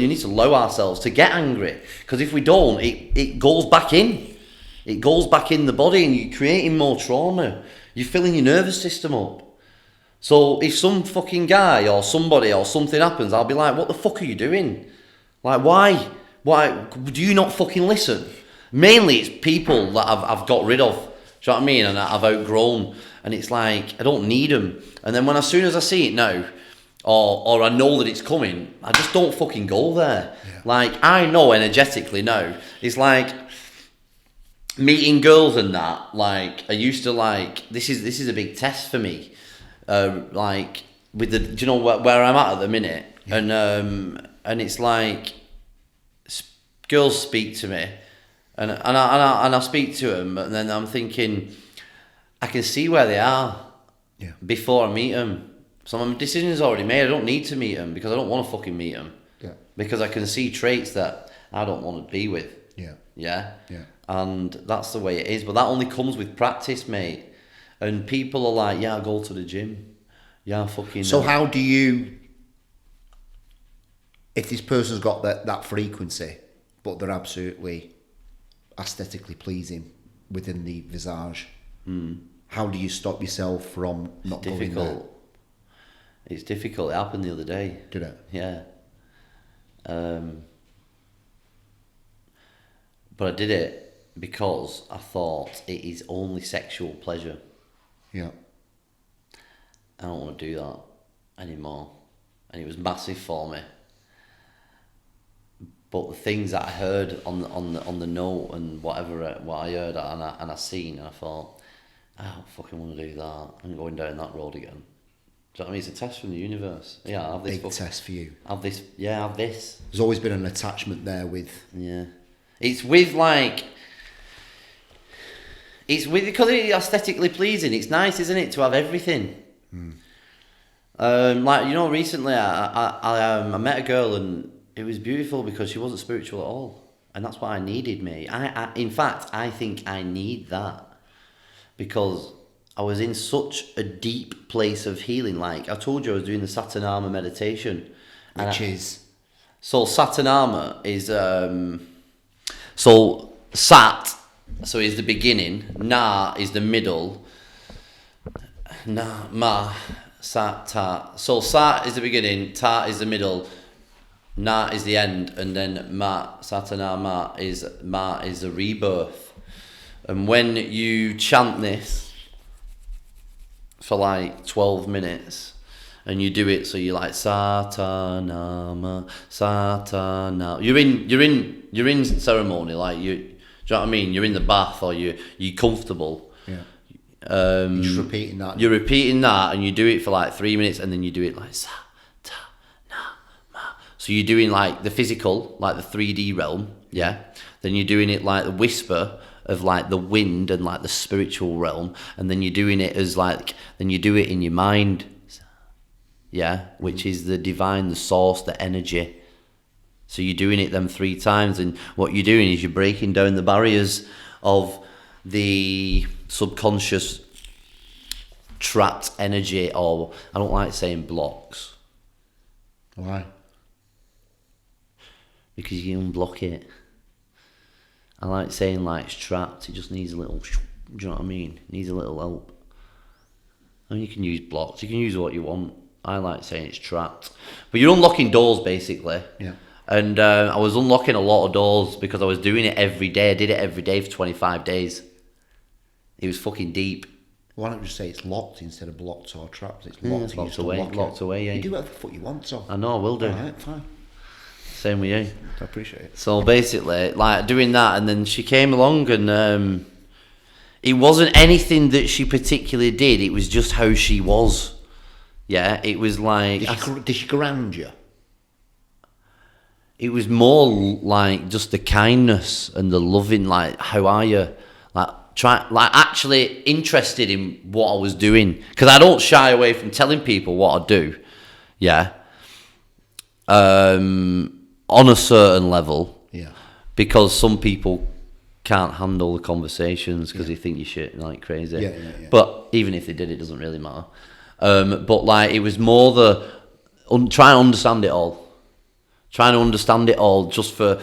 need to allow ourselves to get angry, because if we don't, it goes back in. It goes back in the body and you're creating more trauma. You're filling your nervous system up. So if some fucking guy or somebody or something happens, I'll be like, what the fuck are you doing? Like, why? Why do you not fucking listen? Mainly it's people that I've got rid of. Do you know what I mean? And I've outgrown. And it's like, I don't need them. And then as soon as I see it now, or I know that it's coming, I just don't fucking go there. Yeah. Like, I know energetically now. It's like meeting girls and that. Like, I used to like, this is a big test for me. Like, with the, do you know where I'm at the minute? Yeah. And it's like, girls speak to me, and I speak to them, and then I'm thinking, I can see where they are before I meet them. So my decision's already made. I don't need to meet them because I don't want to fucking meet them. Yeah. Because I can see traits that I don't want to be with. Yeah. Yeah. Yeah. And that's the way it is. But that only comes with practice, mate. And people are like, yeah, I go to the gym. Yeah, fucking. So how do you, if this person's got that frequency, but they're absolutely aesthetically pleasing within the visage, how do you stop yourself from not going there? It's difficult. It happened the other day. Did it? Yeah. But I did it because I thought it is only sexual pleasure. Yeah. I don't want to do that anymore. And it was massive for me. But the things that I heard on the note and what I heard and I seen, and I thought, I don't fucking want to do that. I'm going down that road again. Do you know what I mean? It's a test from the universe. Yeah, I have this. Big test for you. Have this. Yeah, have this. There's always been an attachment there with. Yeah, it's with like. It's with because it's aesthetically pleasing. It's nice, isn't it, to have everything. Like, you know, recently I met a girl and it was beautiful because she wasn't spiritual at all, and that's what I needed, mate. In fact, I think I need that because I was in such a deep place of healing. Like I told you, I was doing the Saturnama meditation. Which is? So Saturnama is... so Sat, so is the beginning. Na is the middle. Na, Ma, Sat, Ta. So Sat is the beginning, Ta is the middle, Na is the end, and then Ma, Saturnama is the rebirth. And when you chant this for like 12 minutes and you do it, so you're like Satanama, Satana. You're in ceremony, like do you know what I mean? You're in the bath or you're comfortable. Yeah. You're just repeating that. You're repeating that and you do it for like 3 minutes and then you do it like Satanama. So you're doing like the physical, like the 3D realm, yeah? Then you're doing it like the whisper of like the wind and like the spiritual realm, and then you're doing it as like, then you do it in your mind, yeah, which is the divine, the source, the energy. So you're doing it them 3 times, and what you're doing is you're breaking down the barriers of the subconscious trapped energy, or I don't like saying blocks. Why? Because you unblock it. I like saying like it's trapped, it just needs a little, do you know what I mean? It needs a little help. And you can use blocks, you can use what you want. I like saying it's trapped. But you're unlocking doors basically. Yeah. And I was unlocking a lot of doors because I was doing it every day. I did it every day for 25 days. It was fucking deep. Why don't you just say it's locked instead of blocked or trapped? It's locked. It's locked away, yeah. You do whatever the fuck you want, so. I know, I will do. Alright, fine. Same with you. I appreciate it. So basically, like doing that, and then she came along, and it wasn't anything that she particularly did. It was just how she was. Yeah, it was like. Did she ground you? It was more like just the kindness and the loving. Like, how are you? Actually interested in what I was doing, because I don't shy away from telling people what I do. Yeah. On a certain level. Yeah. Because some people can't handle the conversations because they think you're shit like crazy. Yeah. But even if they did, it doesn't really matter. But like it was more the trying to understand it all. Trying to understand it all just for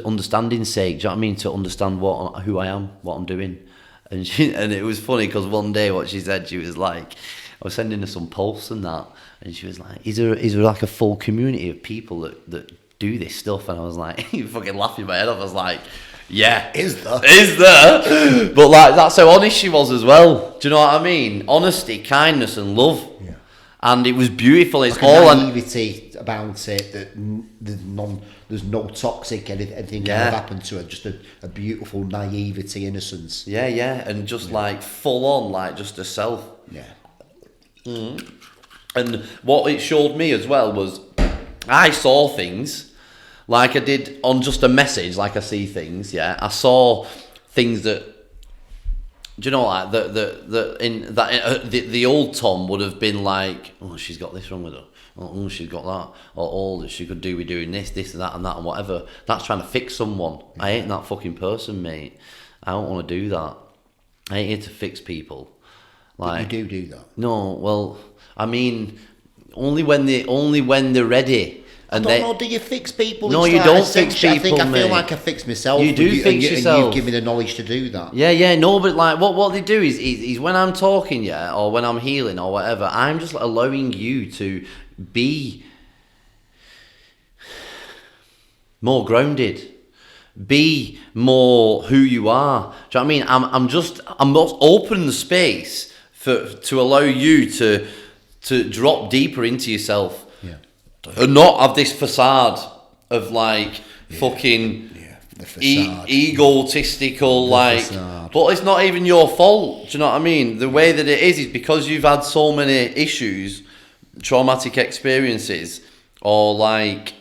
understanding's sake. Do you know what I mean? To understand who I am, what I'm doing. And it was funny because one day what she said, she was like, I was sending her some posts and that, and she was like, is there like a full community of people that do this stuff? And I was like, you fucking laughing my head off. I was like, yeah, is there? But like that's how honest she was as well. Do you know what I mean? Honesty, kindness, and love. Yeah. And it was beautiful. It's like all naivety about it. That there's no toxic anything can have happened to her. Just a beautiful naivety, innocence. Yeah, and just like full on, like just herself. Yeah. Mm. And what it showed me as well was I saw things like I did on just a message, like I see things. Yeah, I saw things that. Do you know, like the old Tom would have been like, oh, she's got this wrong with her, oh, she's got that, or all that she could do with doing this, and that, and whatever. That's trying to fix someone. I ain't that fucking person, mate. I don't want to do that. I ain't here to fix people. Like, but you do that. No, well, I mean, only when they're ready. And I don't know, do you fix people? No, you don't fix people, I feel like I fix myself. You do fix yourself. And you've given me the knowledge to do that. Yeah, no, but like what they do is when I'm talking, or when I'm healing or whatever, I'm just allowing you to be more grounded, be more who you are. Do you know what I mean? I'm just opening the space to allow you to drop deeper into yourself. Yeah. And not have this facade of like fucking egotistical, like facade. But it's not even your fault. Do you know what I mean? The way that it is because you've had so many issues, traumatic experiences, or like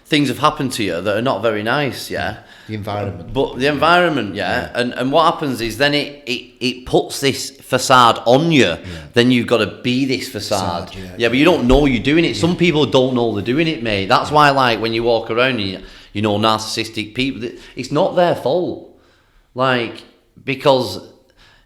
things have happened to you that are not very nice. Yeah. The environment. But the environment, yeah. And what happens is then it puts this facade on you. Yeah. Then you've got to be this facade. But you don't know you're doing it. Yeah. Some people don't know they're doing it, mate. That's why, like, when you walk around and you know narcissistic people, it's not their fault. Like, because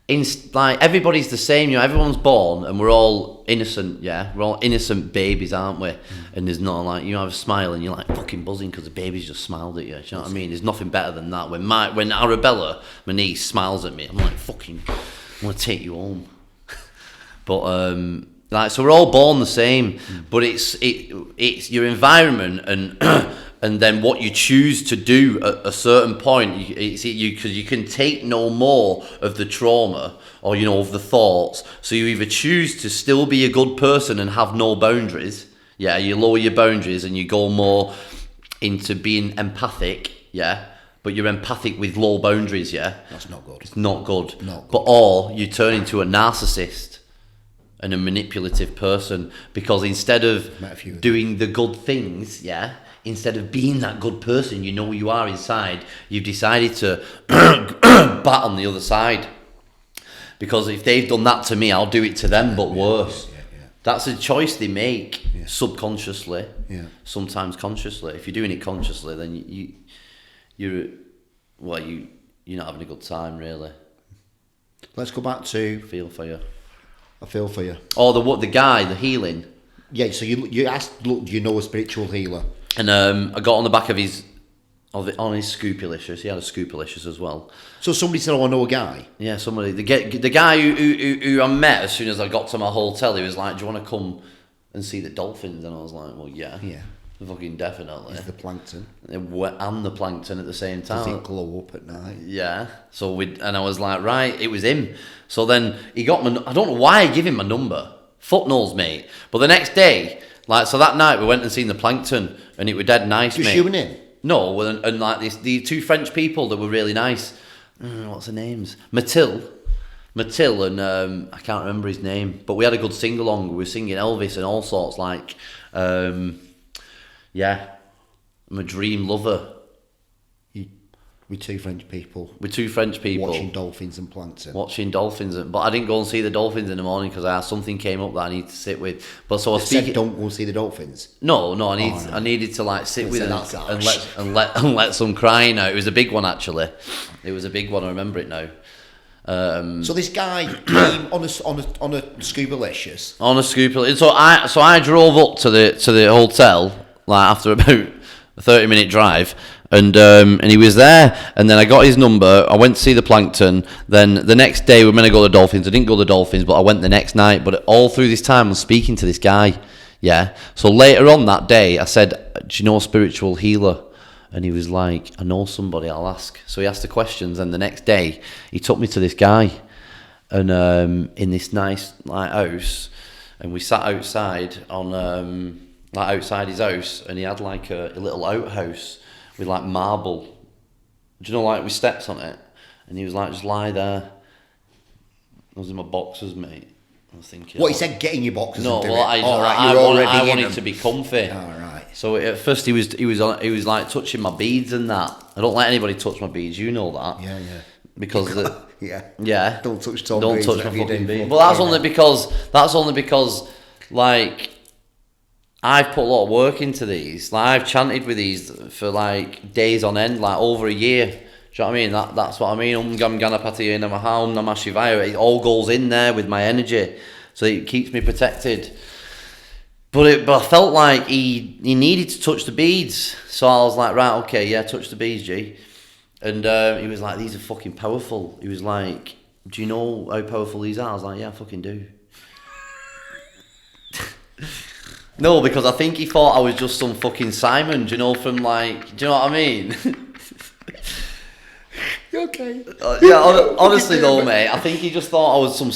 everybody's the same, you know, everyone's born and we're all innocent, yeah? We're all innocent babies, aren't we? And there's not like, you have a smile and you're like fucking buzzing because the baby's just smiled at you, do you know what I mean? There's nothing better than that. When Arabella, my niece, smiles at me, I'm like, fucking, I want to take you home. But, so we're all born the same, but it's your environment and then what you choose to do at a certain point, because you can take no more of the trauma or, you know, of the thoughts. So you either choose to still be a good person and have no boundaries. Yeah, you lower your boundaries and you go more into being empathic. Yeah, but you're empathic with low boundaries. Yeah, that's not good. It's not good. Or you turn into a narcissist and a manipulative person because instead of doing the good things, yeah. Instead of being that good person you know you are inside, you've decided to bat on the other side. Because if they've done that to me, I'll do it to them, but worse. That's a choice they make subconsciously, sometimes consciously. If you're doing it consciously, then you're not having a good time, really. Let's go back to I feel for you. Oh, the guy, the healing. Yeah, so you asked, look, do you know a spiritual healer? And I got on the back of his Scoopalicious. He had a Scoopalicious as well. So somebody said, "Oh, I know a guy." Yeah, somebody. The guy who I met as soon as I got to my hotel, he was like, "Do you want to come and see the dolphins?" And I was like, "Well, yeah, fucking definitely." Is the plankton and the plankton at the same time. Does it glow up at night? Yeah. So and I was like, right, it was him. So then he got my. I don't know why I give him my number. Fuck knows, mate. But the next day, so that night we went and seen the plankton, and it was dead nice, Just mate. you and him? No, and like these two French people that were really nice. What's their names? Mathilde, and I can't remember his name. But we had a good sing along. We were singing Elvis and all sorts. I'm a dream lover. With two French people. Watching dolphins and plankton. But I didn't go and see the dolphins in the morning because something came up that I need to sit with. But so I said, don't go and see the dolphins. No, I needed to sit with them and let some crying out. It was a big one, actually. It was a big one. I remember it now. So this guy came on a Scoopalicious. On a Scoopalicious. So I drove up to the hotel after about a 30-minute drive. And he was there, and then I got his number. I went to see the plankton. Then the next day we were meant to go to the dolphins. I didn't go to the dolphins, but I went the next night. But all through this time, I'm speaking to this guy. Yeah. So later on that day, I said, "Do you know a spiritual healer?" And he was like, "I know somebody. I'll ask." So he asked the questions, and the next day he took me to this guy, and in this nice house, and we sat outside on outside his house, and he had a little outhouse with marble, do you know, with steps on it, and he was like, "Just lie there." I was in my boxers, mate. I was thinking, what, he said, "Get in your boxers"? No, and do well, it. I wanted to be comfy. All right. So at first he was touching my beads and that. I don't let anybody touch my beads. You know that. Yeah. Because yeah. Don't touch Tom. Don't touch my fucking beads. But that's only because I've put a lot of work into these. I've chanted with these for days on end, over a year. Do you know what I mean? That's what I mean. Gam Ganapati Namaha, Namah Shivaya. It all goes in there with my energy, so it keeps me protected. But I felt like he needed to touch the beads, so I was like, right, okay, yeah, touch the beads, G. And he was like, "These are fucking powerful." He was like, "Do you know how powerful these are?" I was like, "Yeah, I fucking do." No, because I think he thought I was just some fucking Simon, do you know, from do you know what I mean? You okay? Honestly though, mate, I think he just thought I was some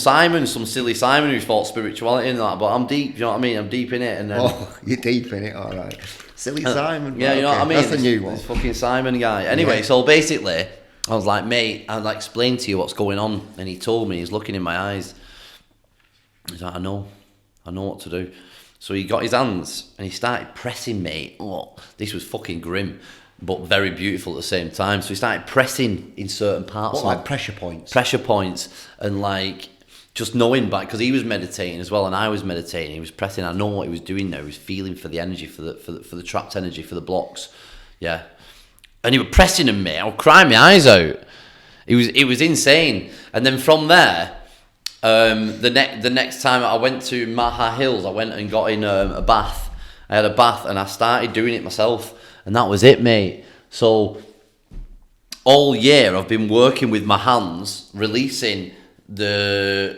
silly Simon who thought spirituality and that, but I'm deep, do you know what I mean? I'm deep in it. And then, you're deep in it, alright. Silly Simon. Yeah, you know what I mean? That's a new one. This fucking Simon guy. Anyway, so basically, I was like, "Mate, I'll explain to you what's going on." And he told me, he's looking in my eyes. He's like, I know what to do. So he got his hands and he started pressing me. Oh, this was fucking grim, but very beautiful at the same time. So he started pressing in certain parts. What, pressure points? Pressure points, and just knowing back, because he was meditating as well and I was meditating. He was pressing. I know what he was doing there. He was feeling for the energy, for the trapped energy, for the blocks. Yeah, and he was pressing on me. I was crying my eyes out. It was insane. And then from there. The next time I went to Maha Hills, I went and got in a bath. I had a bath and I started doing it myself, and that was it, mate. So all year I've been working with my hands, releasing the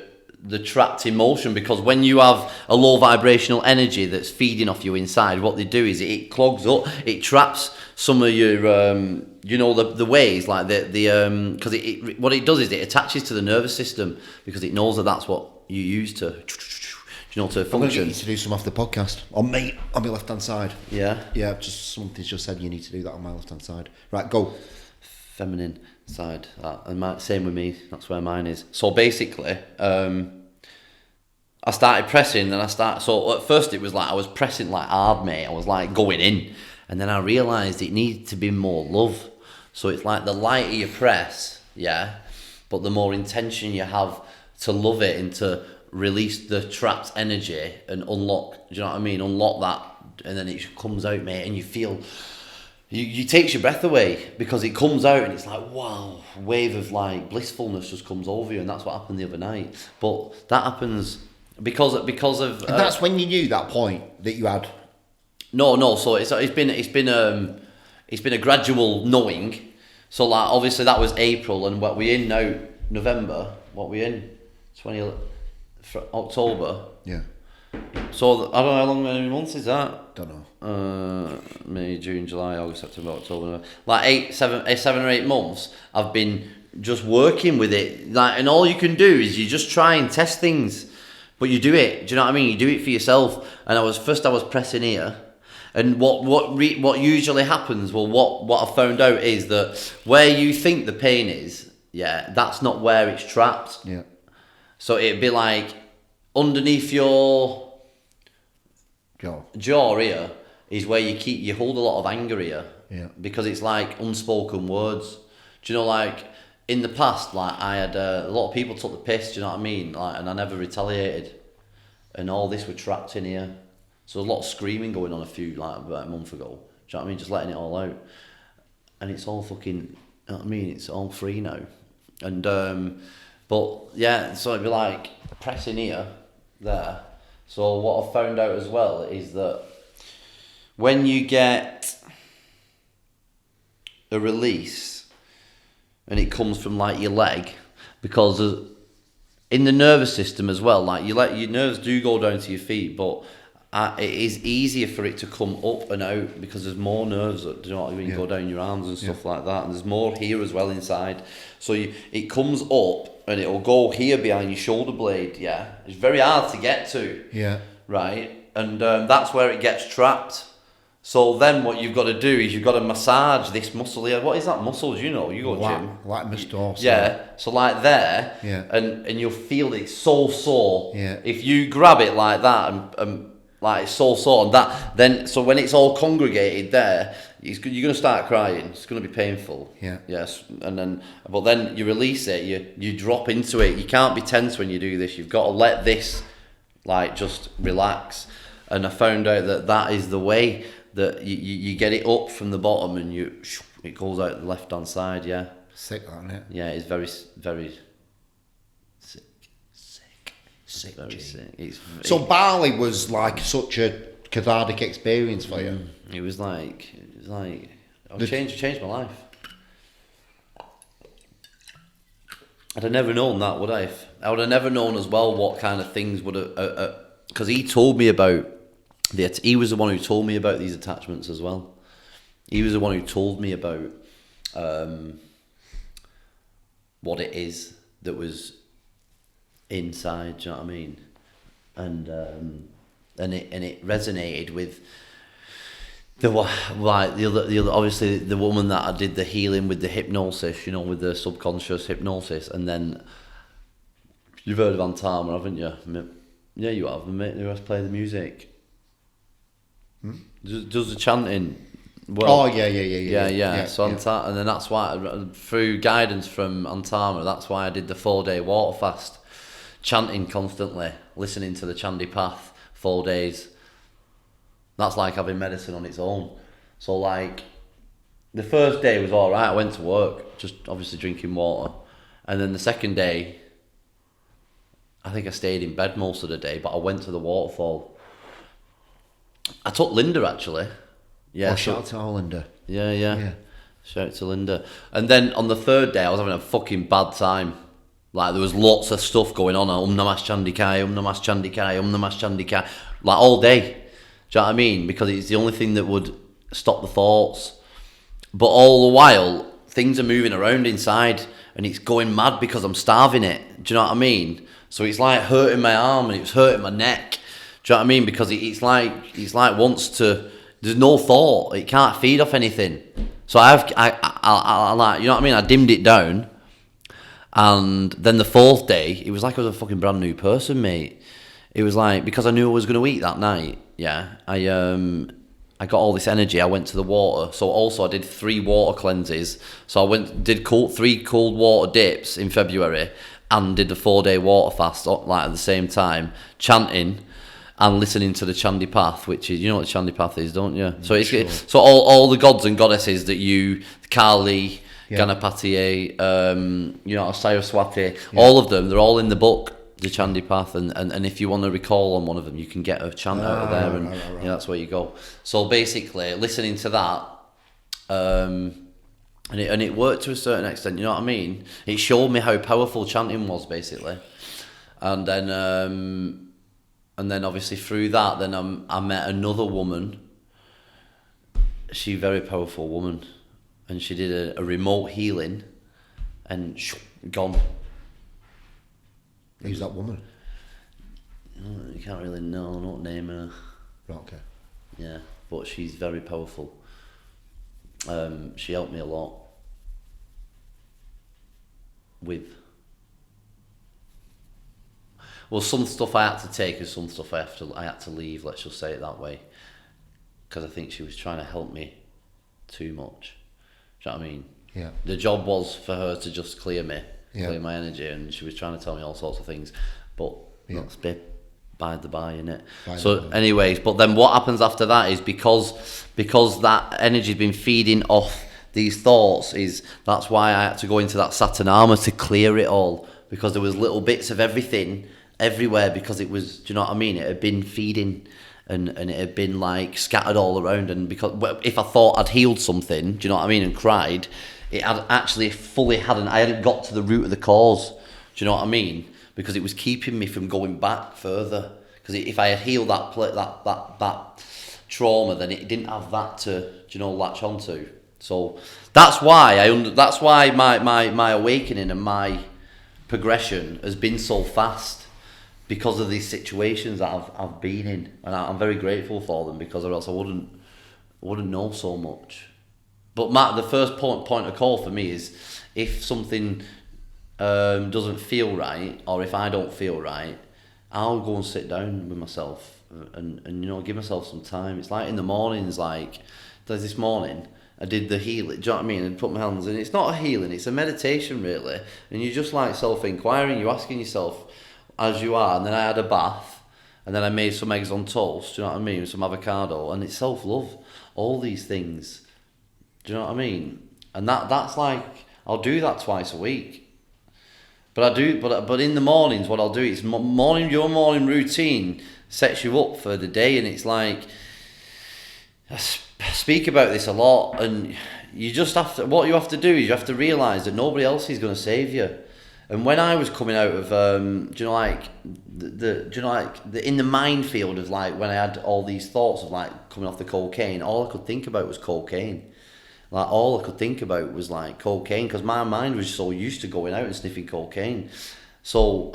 trapped emotion, because when you have a low vibrational energy that's feeding off you inside, what they do is it clogs up, it traps some of your the ways, because what it does is it attaches to the nervous system, because it knows that's what you use to function. I'm going to get you to do some off the podcast on my left hand side. Yeah, something's just said you need to do that on my left hand side. Right, go. Feminine side, and same with me. That's where mine is. So basically, I started pressing, and so at first it was I was pressing hard, mate. I was going in, and then I realised it needed to be more love. So it's the lighter you press, yeah, but the more intention you have to love it and to release the trapped energy and unlock. Do you know what I mean? Unlock that, and then it comes out, mate, and you feel. You takes your breath away because it comes out and it's like, wow, wave of like blissfulness just comes over you, and that's what happened the other night. But that happens because of. And that's when you knew that point that you had. No. So it's been a gradual knowing. So like obviously that was April, and what we in now November. What we in 20 October. Yeah. So I don't know how long many months is that. Don't know. May, June, July, August, September, October, November. Like 7 or 8 months. I've been just working with it. Like, and all you can do is you just try and test things, but you do it. Do you know what I mean? You do it for yourself. And I was pressing here, and what usually happens? Well, what I found out is that where you think the pain is, that's not where it's trapped. Yeah. So it'd be like underneath your jaw here is where you hold a lot of anger here. Yeah. Because it's like unspoken words. Do you know, like in the past, like I had a lot of people took the piss. Do you know what I mean? Like, and I never retaliated, and all this were trapped in here. So there's a lot of screaming going on about a month ago. Do you know what I mean? Just letting it all out, and it's all fucking. You know what I mean? It's all free now, and but yeah, so it'd be like pressing here, there. So what I found out as well is that when you get a release and it comes from like your leg, because in the nervous system as well, like your nerves do go down to your feet, but it is easier for it to come up and out because there's more nerves that, do you know what I mean, go down your arms and stuff like that, and there's more here as well inside. So it comes up and it'll go here behind your shoulder blade. It's very hard to get to. Right, and that's where it gets trapped. So then what you've got to do is you've got to massage this muscle here. What is that muscle? Do you know? You go gym. Latimus dorsal. Yeah. So like there. Yeah. And you'll feel it so sore. Yeah. If you grab it like that and like it's so sore, and that then so when it's all congregated there, you're going to start crying. It's going to be painful. Yeah. Yes. But then you release it. You drop into it. You can't be tense when you do this. You've got to let this like just relax. And I found out that is the way that you get it up from the bottom and it goes out the left hand side. Sick, isn't it? Yeah, it's very very sick. Very sick. So Bali was like such a cathartic experience for you. It was like changed my life. I'd have never known that, would I? I would have never known as well what kind of things would have, because he told me about he was the one who told me about these attachments as well. He was the one who told me about what it is that was inside. Do you know what I mean? And it resonated with the other obviously the woman that I did the healing with, the hypnosis, you know, with the subconscious hypnosis, and then you've heard of Antarma, haven't you? Yeah, you have. The mate who has played the music. Does the chanting. Well, yeah. So and then that's why, through guidance from Antarma, that's why I did the 4-day water fast, chanting constantly, listening to the Chandy Path 4 days. That's like having medicine on its own. So like, the first day was all right. I went to work, just obviously drinking water, and then the second day, I think I stayed in bed most of the day, but I went to the waterfall. I took Linda actually. Yeah. Shout out to Linda. Yeah. Shout out to Linda. And then on the third day, I was having a fucking bad time. Like there was lots of stuff going on. Namas Chandikai, Namas Chandikai, Namas Chandikai, like all day. Do you know what I mean? Because it's the only thing that would stop the thoughts. But all the while, things are moving around inside, and it's going mad because I'm starving it. Do you know what I mean? So it's like hurting my arm and it was hurting my neck. Do you know what I mean? Because it's like wants to. There's no thought. It can't feed off anything. So I like, you know what I mean? I dimmed it down, and then the fourth day, it was like I was a fucking brand new person, mate. It was like, because I knew I was going to eat that night. Yeah, I got all this energy. I went to the water. So also I did 3 water cleanses. So I did 3 cold water dips in February, and did the 4-day water fast like at the same time, chanting and listening to the Chandi Path, which is, you know what the Chandi Path is, don't you? So it's Sure. so all the gods and goddesses that you, Kali, Yeah. Ganapati, Saraswati, all of them, they're all in the book, the Chandi Path, and if you want to recall on one of them, you can get a chant out of there, and right. that's where you go. So basically, listening to that, and it worked to a certain extent. You know what I mean? It showed me how powerful chanting was, basically, and then obviously through that, then I met another woman. She's a very powerful woman, and she did a remote healing, and gone. Who's that woman? You can't really know, not name her. Right, okay. Yeah, but she's very powerful. She helped me a lot with, well, some stuff I had to take and some stuff I had to leave, let's just say it that way, because I think she was trying to help me too much. Do you know what I mean? Yeah. The job was for her to just clear me, Yeah. my energy, and she was trying to tell me all sorts of things, but that's by the by, innit? So anyways, but then what happens after that is because that energy's been feeding off these thoughts, that's why I had to go into that Saturnama to clear it all, because there was little bits of everything everywhere, because it was, do you know what I mean? It had been feeding and it had been like scattered all around, and because if I thought I'd healed something, do you know what I mean, and cried, it had actually I hadn't got to the root of the cause, do you know what I mean? Because it was keeping me from going back further. Because if I had healed that trauma, then it didn't have that to, latch onto. So that's why my awakening and my progression has been so fast, because of these situations that I've been in, and I'm very grateful for them, because or else I wouldn't know so much. But Matt, the first point of call for me is if something doesn't feel right, or if I don't feel right, I'll go and sit down with myself and give myself some time. It's like in the mornings, like this morning I did the healing, do you know what I mean, and put my hands in. It's not a healing, it's a meditation really, and you're just like self-inquiring, you're asking yourself as you are. And then I had a bath, and then I made some eggs on toast, do you know what I mean, with some avocado, and it's self-love, all these things, do you know what I mean? And that's like, I'll do that twice a week. But in the mornings, what I'll do is your morning routine sets you up for the day, and it's like, I speak about this a lot, and you just have to, what you have to do is you have to realise that nobody else is going to save you. And when I was coming out of, in the minefield of like, when I had all these thoughts of like coming off the cocaine, all I could think about was cocaine. Like all I could think about was like cocaine, because my mind was so used to going out and sniffing cocaine. So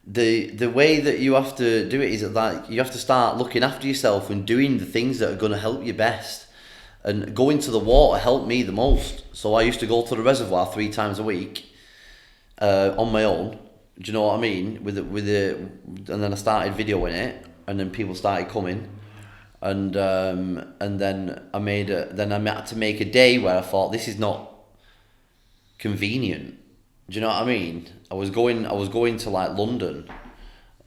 the way that you have to do it is that you have to start looking after yourself and doing the things that are going to help you best. And going to the water helped me the most. So I used to go to the reservoir 3 times a week on my own. Do you know what I mean? And then I started videoing it, and then people started coming. And then I had to make a day where I thought, this is not convenient. Do you know what I mean? I was going to like London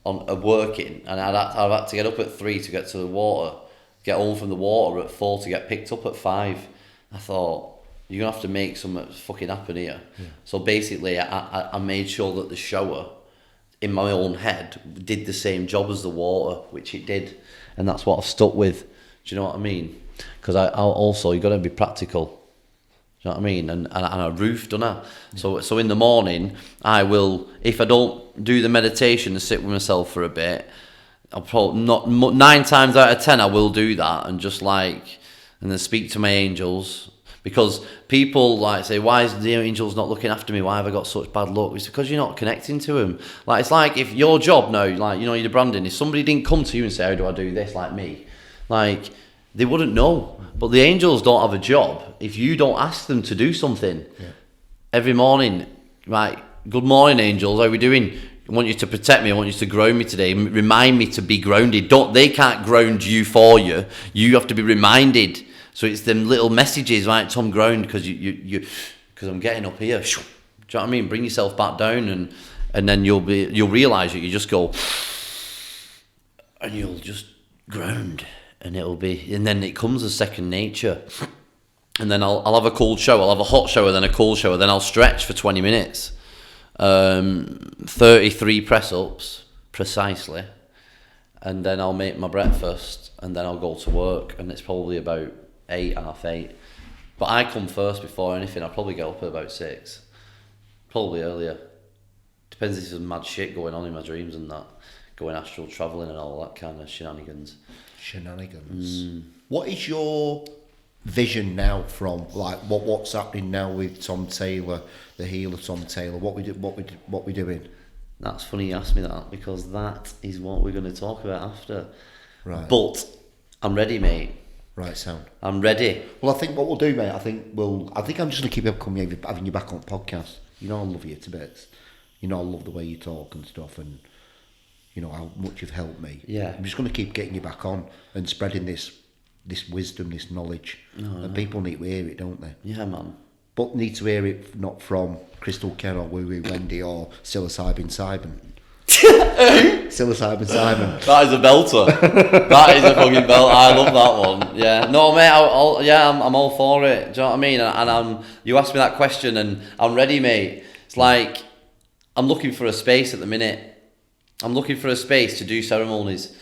on working, and I'd had to get up at 3 to get to the water, get home from the water at 4 to get picked up at 5. I thought, you're gonna have to make something fucking happen here. Yeah. So basically, I made sure that the shower in my own head did the same job as the water, which it did. And that's what I've stuck with. Do you know what I mean? Because you got to be practical. Do you know what I mean? And a roof, don't I? Yeah. So in the morning, I will, if I don't do the meditation and sit with myself for a bit, I'll probably 9 times out of 10 I will do that, and just like, and then speak to my angels. Because people like say, why is the angels not looking after me? Why have I got such bad luck? It's because you're not connecting to them. Like, it's like if your job now, like, you're the branding, if somebody didn't come to you and say, how do I do this, like me, like, they wouldn't know. But the angels don't have a job if you don't ask them to do something. Yeah. Every morning, right, good morning angels, how are we doing? I want you to protect me, I want you to ground me today, remind me to be grounded. They can't ground you for you, you have to be reminded. So it's them little messages, right? Tom, ground, because because I'm getting up here. Do you know what I mean? Bring yourself back down, and then you'll realise that you just go, and you'll just ground, and then it comes as second nature. And then I'll have a cold shower, I'll have a hot shower, then a cold shower, then I'll stretch for 20 minutes. 33 press-ups, precisely. And then I'll make my breakfast, and then I'll go to work, and it's probably about 8, half 8. But I come first before anything. I'll probably get up at about 6. Probably earlier. Depends if there's mad shit going on in my dreams and that. Going astral travelling and all that kind of shenanigans. What is your vision now from, like, what's happening now with Tom Taylor, the healer Tom Taylor? What we doing? That's funny you asked me that, because that is what we're going to talk about after. Right. But I'm ready, mate. Right, sound. I'm ready. Well, I think what we'll do, mate, I think I'm just going to keep having you back on the podcast. You know I love you to bits. You know I love the way you talk and stuff, and you know how much you've helped me. Yeah. I'm just going to keep getting you back on and spreading this wisdom, this knowledge. And people need to hear it, don't they? Yeah, man. But need to hear it not from Crystal Ken or Woo Woo Wendy or Psilocybin Simon. Psilocybin Simon. That is a belter. That is a fucking belter. I love that one. Yeah. No, mate. I'm all for it. Do you know what I mean? And you asked me that question, and I'm ready, mate. It's like I'm looking for a space at the minute. I'm looking for a space to do ceremonies.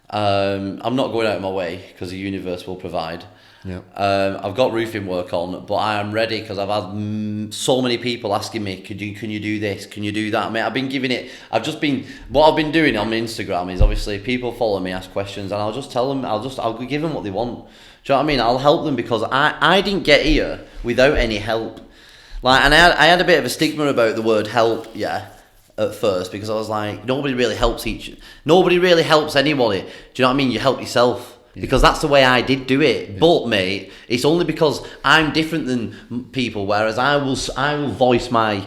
I'm not going out of my way because the universe will provide. Yeah. I've got roofing work on, but I am ready because I've had so many people asking me, can you do this? Can you do that? I mean, what I've been doing on my Instagram is, obviously people follow me, ask questions, and I'll just tell them, I'll give them what they want. Do you know what I mean? I'll help them because I didn't get here without any help. Like, and I had a bit of a stigma about the word help, yeah, at first, because I was like, nobody really helps anybody. Do you know what I mean? You help yourself. Yeah. Because that's the way I did do it. Yeah. But mate, it's only because I'm different than people, whereas I will voice my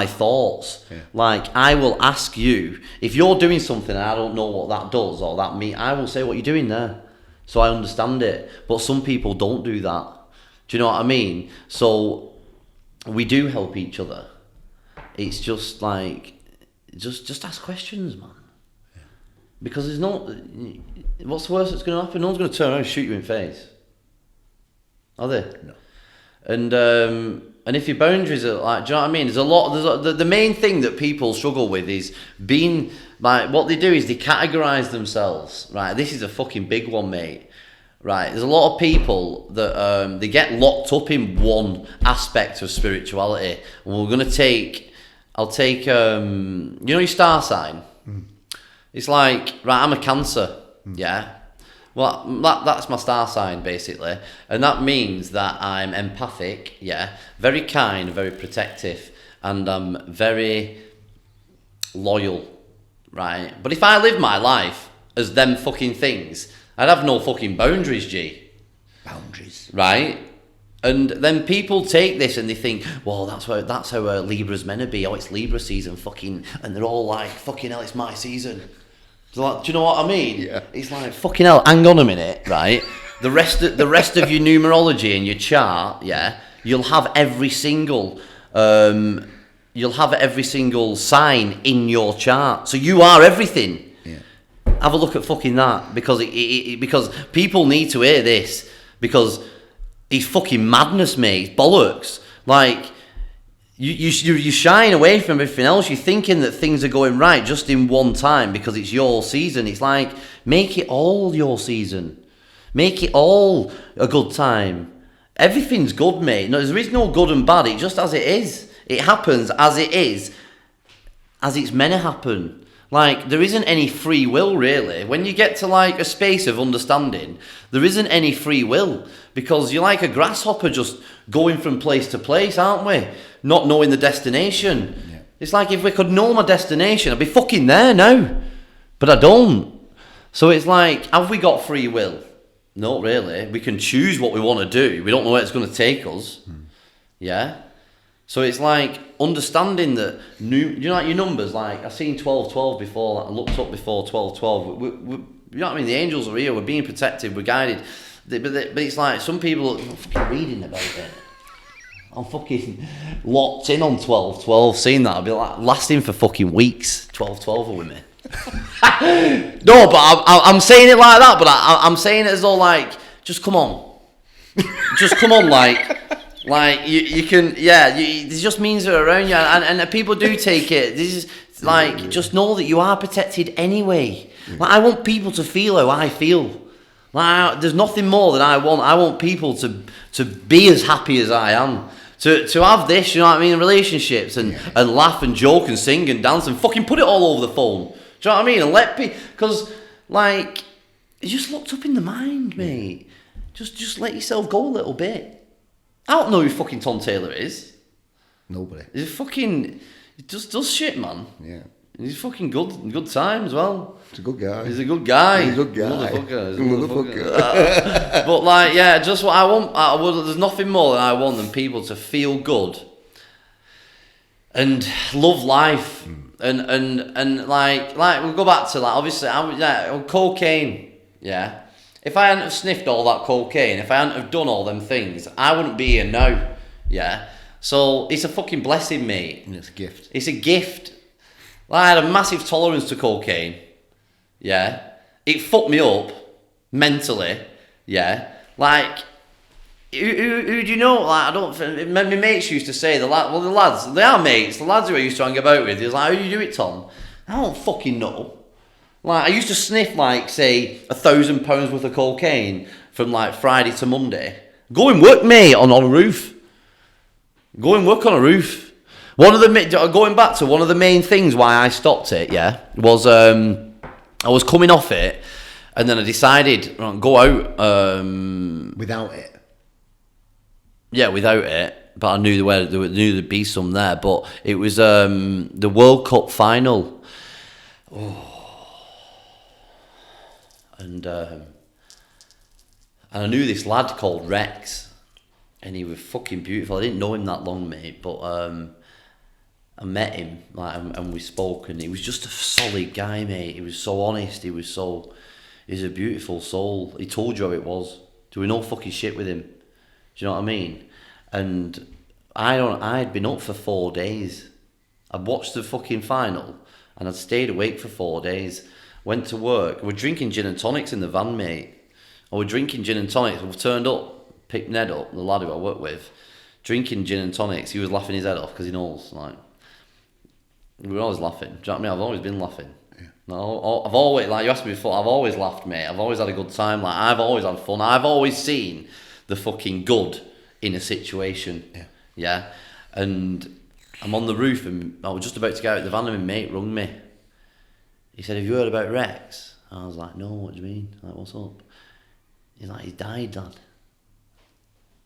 thoughts. Yeah. Like, I will ask you, if you're doing something and I don't know what that does or that means, I will say what you're doing there, so I understand it. But some people don't do that. Do you know what I mean? So we do help each other. It's just like, just ask questions, man. Because there's no... What's the worst that's going to happen? No one's going to turn around and shoot you in the face. Are they? No. And if your boundaries are like... Do you know what I mean? The main thing that people struggle with is being... Like, what they do is they categorise themselves. Right? This is a fucking big one, mate. Right? There's a lot of people that... they get locked up in one aspect of spirituality. And we're going to take... I'll take... you know your star sign? Mm. It's like, right, I'm a Cancer, yeah? Well, that's my star sign, basically. And that means that I'm empathic, yeah? Very kind, very protective, and I'm very loyal, right? But if I live my life as them fucking things, I'd have no fucking boundaries, G. Boundaries. Right? And then people take this and they think, well, that's how Libra's meant to be. Oh, it's Libra season, fucking... And they're all like, fucking hell, it's my season. Like, do you know what I mean? Yeah. It's like, fucking hell, hang on a minute, right? The rest of your numerology and your chart, yeah, you'll have every single sign in your chart. So you are everything. Yeah. Have a look at fucking that, because because people need to hear this, because it's fucking madness, mate. It's bollocks. Like, you're shying away from everything else. You're thinking that things are going right just in one time because it's your season. It's like, make it all your season. Make it all a good time. Everything's good, mate. No, there is no good and bad. It's just as it is. It happens as it is, as it's meant to happen. Like, there isn't any free will, really. When you get to, like, a space of understanding, there isn't any free will, because you're like a grasshopper just going from place to place, aren't we? Not knowing the destination. Yeah. It's like, if we could know my destination, I'd be fucking there now. But I don't. So it's like, have we got free will? Not really. We can choose what we want to do. We don't know where it's going to take us. Yeah? So it's like understanding that, you know, like your numbers, like I've seen 1212 before, like I looked up before 1212. You know what I mean? The angels are here, we're being protected, we're guided. But it's like some people are fucking reading about it. I'm fucking locked in on 12-12, seeing that, I'll be like, lasting for fucking weeks, 12-12 are with me. No, but I'm saying it like that, but I'm saying it as though, like, just come on. Just come on, like you can, yeah, it just means they're around you, and people do take it, this is, like, just know that you are protected anyway. Like, I want people to feel how I feel. Like, there's nothing more that I want people to be as happy as I am. To have this, you know what I mean, relationships, and laugh and joke and sing and dance and fucking put it all over the phone. Do you know what I mean? And let people, because, like, it's just locked up in the mind, mate. Just let yourself go a little bit. I don't know who fucking Tom Taylor is. Nobody. He's fucking, he just does shit, man. Yeah. He's fucking good time as well. He's a good guy. He's a good guy. He's a good guy. Motherfucker. He's a motherfucker. But, like, yeah, just what I want. There's nothing more that I want than people to feel good and love life. And like we'll go back to, like, obviously, cocaine. Yeah. If I hadn't have sniffed all that cocaine, if I hadn't have done all them things, I wouldn't be here now. Yeah. So it's a fucking blessing, mate. And it's a gift. It's a gift. Like, I had a massive tolerance to cocaine. Yeah. It fucked me up mentally. Yeah. Like, who do you know? Like, my mates used to say, the lads, they are mates. The lads who I used to hang about with, he was like, how do you do it, Tom? I don't fucking know. Like, I used to sniff, like, say, £1,000 worth of cocaine from, like, Friday to Monday. Go and work, mate, on a roof. Go and work on a roof. Going back to one of the main things why I stopped it, yeah, was I was coming off it, and then I decided, go out. Without it? Yeah, without it. But I knew there'd be some there. But it was the World Cup final. Oh. And I knew this lad called Rex, and he was fucking beautiful. I didn't know him that long, mate, but I met him, like, and we spoke, and he was just a solid guy, mate. He was so honest. He's a beautiful soul. He told you how it was. There was no fucking shit with him. Do you know what I mean? And I'd been up for 4 days. I'd watched the fucking final, and I'd stayed awake for 4 days. Went to work. We're drinking gin and tonics in the van, mate. We're drinking gin and tonics. We've turned up, picked Ned up, the lad who I work with, drinking gin and tonics. He was laughing his head off because he knows, like, we were always laughing. Do you know what I mean? I've always been laughing. Yeah. No, I've always, like you asked me before, I've always laughed, mate. I've always had a good time. Like, I've always had fun. I've always seen the fucking good in a situation. Yeah. Yeah. And I'm on the roof, and I was just about to get out of the van, and my mate rung me. He said, have you heard about Rex? I was like, no, what do you mean? Like, what's up? He's like, he died, Dad.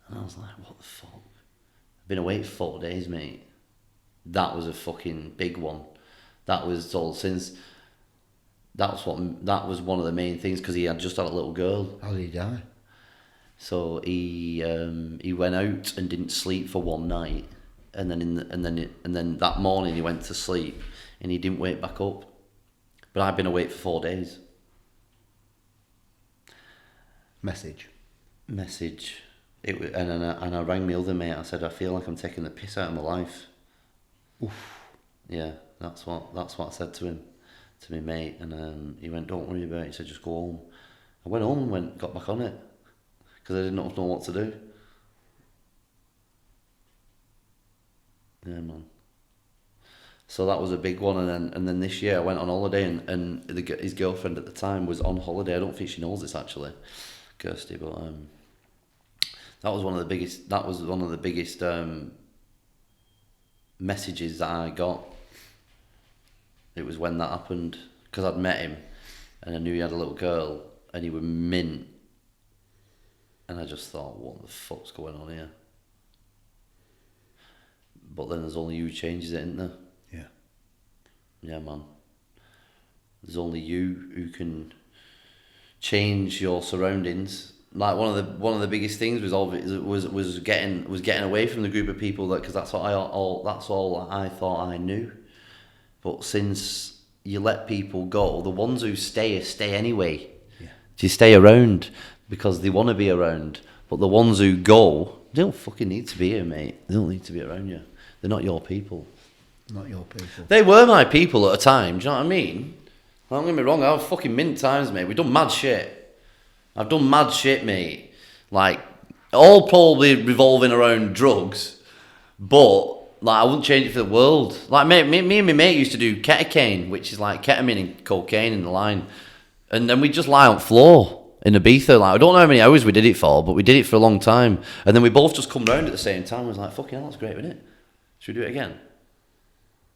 And I was like, what the fuck? I've been away for 4 days, mate. That was a fucking big one. That was all since... That was one of the main things, because he had just had a little girl. How did he die? So he went out and didn't sleep for one night, and then that morning he went to sleep, and he didn't wake back up. But I've been awake for 4 days. Message. It was, and I rang my other mate. I said, I feel like I'm taking the piss out of my life. Oof. Yeah, that's what I said to him, to my mate, and he went, don't worry about it. He said, just go home. I went home and got back on it, because I didn't know what to do. Yeah, man. So that was a big one, and then this year I went on holiday, and his girlfriend at the time was on holiday. I don't think she knows this, actually, Kirsty, but that was one of the biggest messages that I got. It was when that happened, because I'd met him, and I knew he had a little girl, and he was mint, and I just thought, what the fuck's going on here? But then there's only you who changes it, isn't there? Yeah, man. There's only you who can change your surroundings. Like, one of the biggest things was getting away from the group of people, because that's all I thought I knew. But since you let people go, the ones who stay anyway. Yeah. You stay around because they want to be around. But the ones who go, They don't fucking need to be here, mate. They don't need to be around you. They're not your people. Not your people. They were my people at a time, do you know what I mean? Don't get me wrong, I've fucking mint times, mate. We've done mad shit. I've done mad shit, mate. Like, all probably revolving around drugs, but like I wouldn't change it for the world. Like me and my mate used to do ketocane, which is like ketamine and cocaine in the line, and then we just lie on floor in Ibiza. Like I don't know how many hours we did it for, but we did it for a long time, and then we both just come round at the same time. I was like, "Fucking hell, that's great, isn't it? Should we do it again?"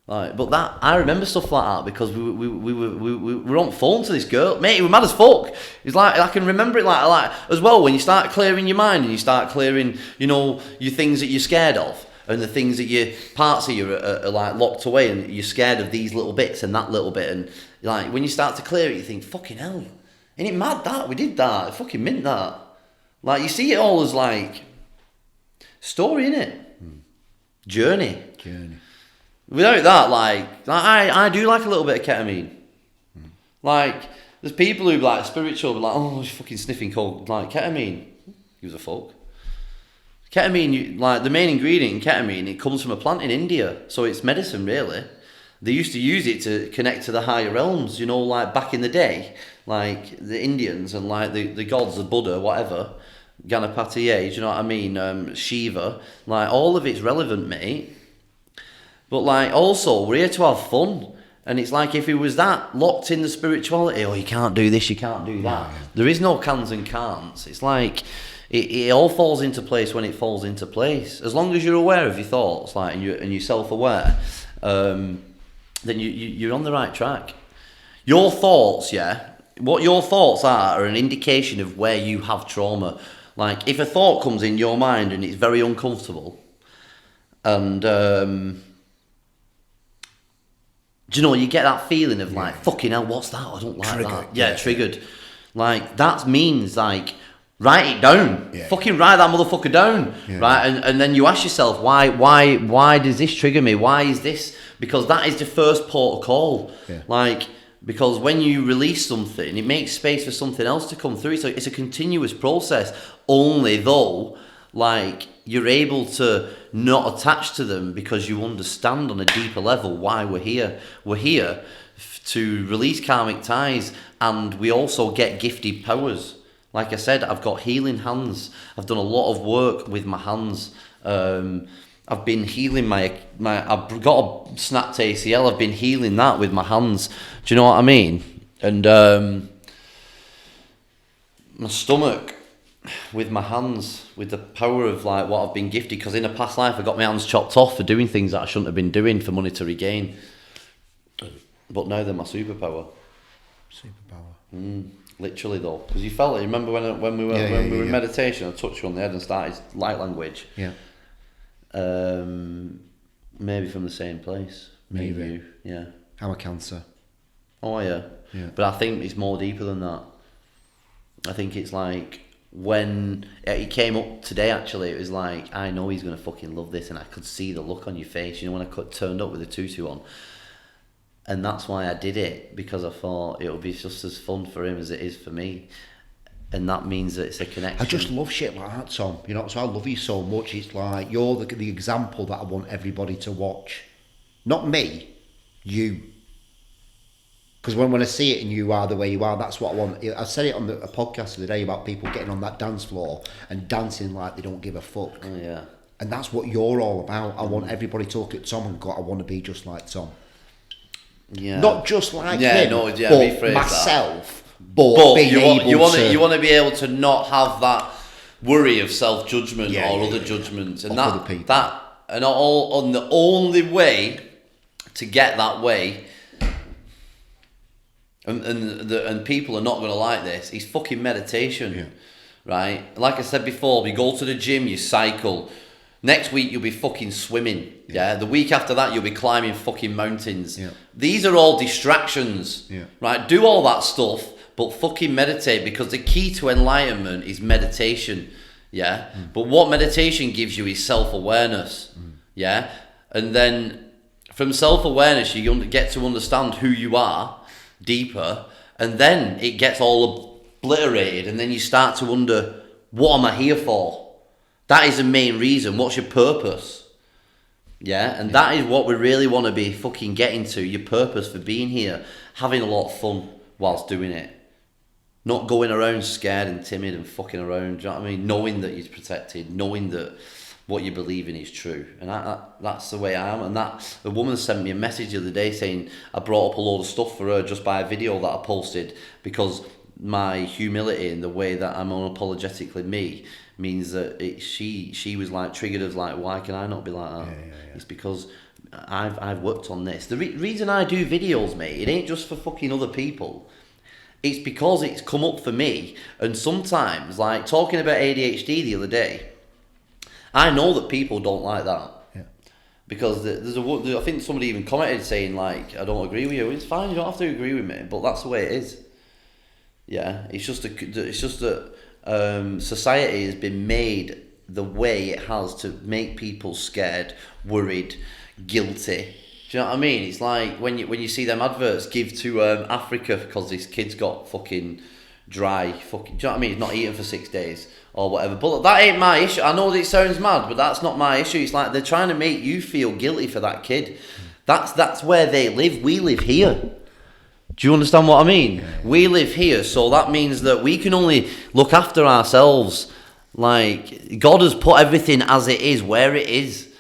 Like, but that I remember stuff like that because we were on phone to this girl, mate. It was mad as fuck. It's like I can remember it like as well when you start clearing your mind and you start clearing, you know, your things that you're scared of. And the things that you parts of you are like locked away, and you're scared of these little bits and that little bit, and like when you start to clear it, you think, "Fucking hell, ain't it mad that we did that? It fucking meant that." Like you see it all as like story, innit? Journey. Without that, like I do like a little bit of ketamine. Like there's people who like spiritual, but like, "Oh, she's fucking sniffing cold like ketamine." Gives a fuck. Ketamine, like the main ingredient in ketamine, it comes from a plant in India, so it's medicine really. They used to use it to connect to the higher realms, you know, like back in the day, like the Indians and like the gods, the Buddha, whatever, Ganapati, do you know what I mean? Shiva, like all of it's relevant, mate. But like also, we're here to have fun. And it's like if it was that locked in the spirituality, oh, you can't do this, you can't do that. There is no cans and can'ts. It's like it all falls into place when it falls into place. As long as you're aware of your thoughts, like and you're self-aware, then you're on the right track. Your thoughts, what your thoughts are an indication of where you have trauma. Like if a thought comes in your mind and it's very uncomfortable, and do you know, you get that feeling of like, fucking hell, what's that? I don't like that. Yeah, triggered. Like, that means, like, write it down. Yeah. Fucking write that motherfucker down. Yeah. Right? And then you ask yourself, why does this trigger me? Why is this? Because that is the first port of call. Yeah. Like, because when you release something, it makes space for something else to come through. So it's a continuous process. Only though, like, you're able to not attach to them because you understand on a deeper level why we're here. We're here to release karmic ties, and we also get gifted powers. Like I said, I've got healing hands. I've done a lot of work with my hands. I've been healing I've got a snapped ACL. I've been healing that with my hands. Do you know what I mean? And my stomach, with my hands, with the power of like what I've been gifted, because in a past life I got my hands chopped off for doing things that I shouldn't have been doing for monetary gain, but now they're my superpower. Literally though, because you felt it. Remember when we were in meditation, I touched you on the head and started light language. Maybe from the same place. Maybe. Yeah. I'm a Cancer. Oh yeah. But I think it's more deeper than that. I think it's like, when it came up today, actually, it was like, I know he's going to fucking love this, and I could see the look on your face, you know, when I turned up with the tutu on. And that's why I did it, because I thought it would be just as fun for him as it is for me. And that means that it's a connection. I just love shit like that, Tom. You know, so I love you so much. It's like, you're the example that I want everybody to watch. Not me, you. Because when I see it and you are the way you are, that's what I want. I said it on a podcast the other day about people getting on that dance floor and dancing like they don't give a fuck. Oh, yeah. And that's what you're all about. I want everybody to look at Tom and go, I want to be just like Tom. Yeah. Not just like him, but myself. That. But being you want to be able to not have that worry of self-judgment or other judgments. And and all on the only way to get that way, and people are not going to like this, is fucking meditation, right? Like I said before, you go to the gym, you cycle. Next week you'll be fucking swimming. The week after that you'll be climbing fucking mountains. These are all distractions, right? Do all that stuff, but fucking meditate, because the key to enlightenment is meditation. But what meditation gives you is self-awareness. And then from self-awareness you get to understand who you are deeper, and then it gets all obliterated, and then you start to wonder, what am I here for? That is the main reason. What's your purpose? Yeah, and that is what we really want to be fucking getting to. Your purpose for being here, having a lot of fun whilst doing it. Not going around scared and timid and fucking around, do you know what I mean? Knowing that you're protected, knowing that what you believe in is true. And that's the way I am. And the woman sent me a message the other day saying I brought up a load of stuff for her just by a video that I posted, because my humility and the way that I'm unapologetically me means that she was like triggered as like, why can I not be like that? Yeah. It's because I've worked on this. The reason I do videos, mate, it ain't just for fucking other people. It's because it's come up for me. And sometimes, like talking about ADHD the other day, I know that people don't like that. Yeah. Because I think somebody even commented saying like, I don't agree with you. It's fine, you don't have to agree with me, but that's the way it is. Yeah, it's just that society has been made the way it has to make people scared, worried, guilty. Do you know what I mean? It's like when you see them adverts, give to Africa because this kid's got fucking dry fucking. Do you know what I mean? He's not eating for 6 days or whatever. But that ain't my issue. I know that it sounds mad, but that's not my issue. It's like they're trying to make you feel guilty for that kid. That's where they live. We live here. Do you understand what I mean? Yeah. We live here, so that means that we can only look after ourselves. Like, God has put everything as it is, where it is.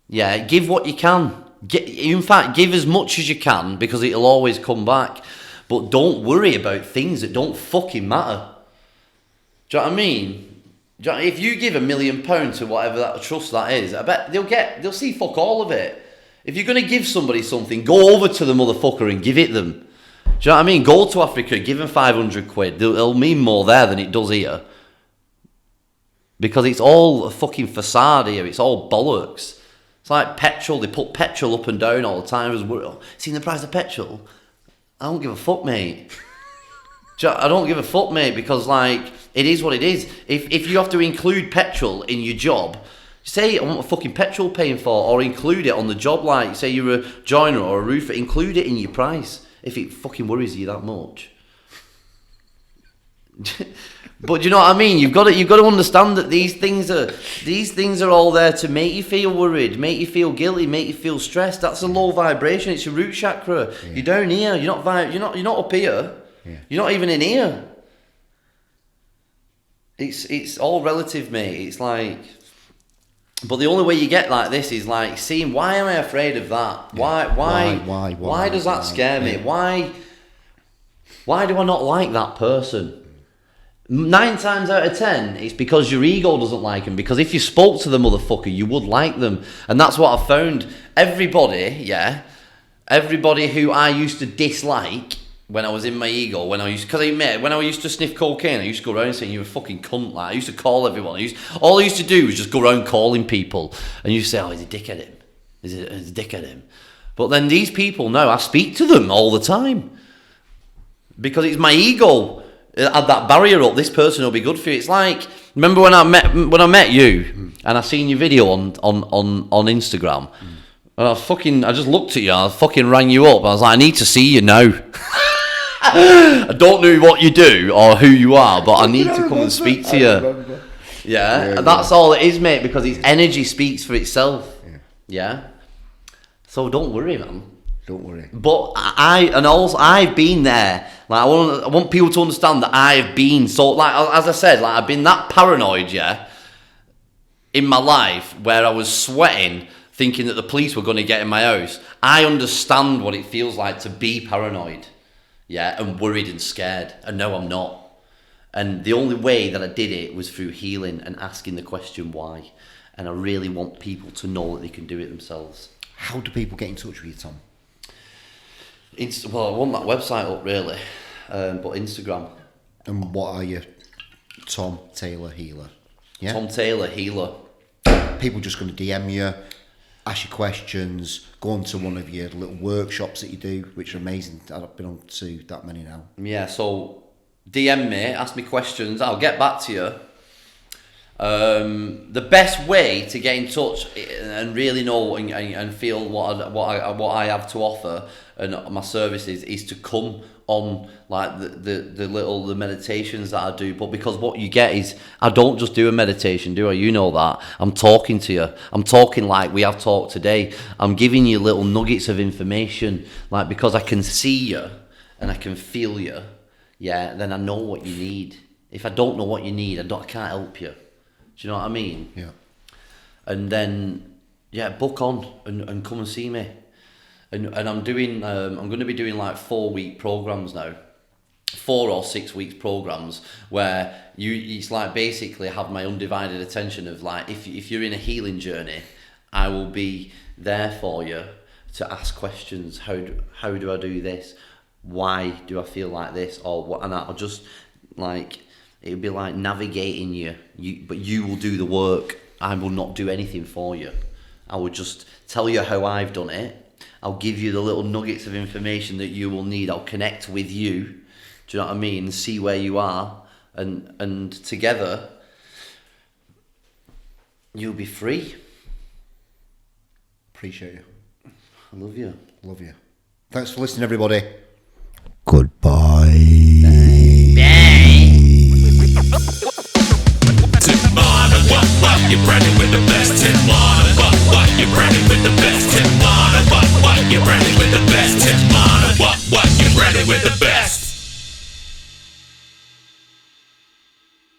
Yeah, give what you can. In fact, give as much as you can, because it'll always come back. But don't worry about things that don't fucking matter. Do you know what I mean? If you give £1 million to whatever that trust that is, I bet they'll see fuck all of it. If you're going to give somebody something, go over to the motherfucker and give it them. Do you know what I mean? Go to Africa, give them 500 quid. It'll mean more there than it does here. Because it's all a fucking facade here. It's all bollocks. It's like petrol. They put petrol up and down all the time. Seen the price of petrol? I don't give a fuck, mate. I don't give a fuck, mate, because like it is what it is. If you have to include petrol in your job, say I want a fucking petrol paying for, or include it on the job. Like say you're a joiner or a roofer, include it in your price. If it fucking worries you that much. But do you know what I mean? You've got to understand that these things are all there to make you feel worried, make you feel guilty, make you feel stressed. That's a low vibration. It's your root chakra. Yeah. You're down here. You're not up here. Yeah. You're not even in here. It's all relative, mate. It's like, but the only way you get like this is like seeing, why am I afraid of that? Yeah. Why does that scare me? Why do I not like that person? 9 times out of 10, it's because your ego doesn't like them. Because if you spoke to the motherfucker, you would like them. And that's what I found. Everybody who I used to dislike when I was in my ego, when I used to sniff cocaine, I used to go around saying you're a fucking cunt. Like I used to call everyone. All I used to do was just go around calling people, and you say, "Oh, he's a dick at him. He's a dick at him." But then these people now, I speak to them all the time because it's my ego. Add that barrier up. This person will be good for you. It's like, remember when I met you and I seen your video on Instagram, and I just looked at you. I fucking rang you up. I was like, I need to see you now. I don't know what you do or who you are, but I need to come and speak to you. Yeah, and that's all it is, mate. Because its energy speaks for itself. Yeah. So don't worry, man. Don't worry. But I've been there. Like I want people to understand that I've been so, like as I said, like I've been that paranoid, yeah, in my life where I was sweating, thinking that the police were going to get in my house. I understand what it feels like to be paranoid, yeah, and worried and scared. And no, I'm not. And the only way that I did it was through healing and asking the question why. And I really want people to know that they can do it themselves. How do people get in touch with you, Tom? Well, I want that website up really, but Instagram. And what are you? Tom Taylor Healer. Yeah. Tom Taylor Healer. People just going to DM you, ask you questions, go on to one of your little workshops that you do, which are amazing. I've been on to that many now. Yeah, so DM me, ask me questions. I'll get back to you. The best way to get in touch and really know and feel what I have to offer and my services is to come on like the meditations that I do, but because what you get is I don't just do a meditation, do I? You know that. I'm talking to you. I'm talking like we have talked today. I'm giving you little nuggets of information, like because I can see you and I can feel you, yeah, then I know what you need. If I don't know what you need, I can't help you. Do you know what I mean? Yeah. And then, yeah, book on and come and see me. And I'm doing, I'm going to be doing like 4-week programs now. 4 or 6 weeks programs where it's like basically have my undivided attention of like, if you're in a healing journey, I will be there for you to ask questions. How do I do this? Why do I feel like this? Or what? And I'll just like, it'll be like navigating you, but you will do the work. I will not do anything for you. I will just tell you how I've done it. I'll give you the little nuggets of information that you will need. I'll connect with you. Do you know what I mean? See where you are, and together you'll be free. Appreciate you. I love you. Love you. Thanks for listening, everybody.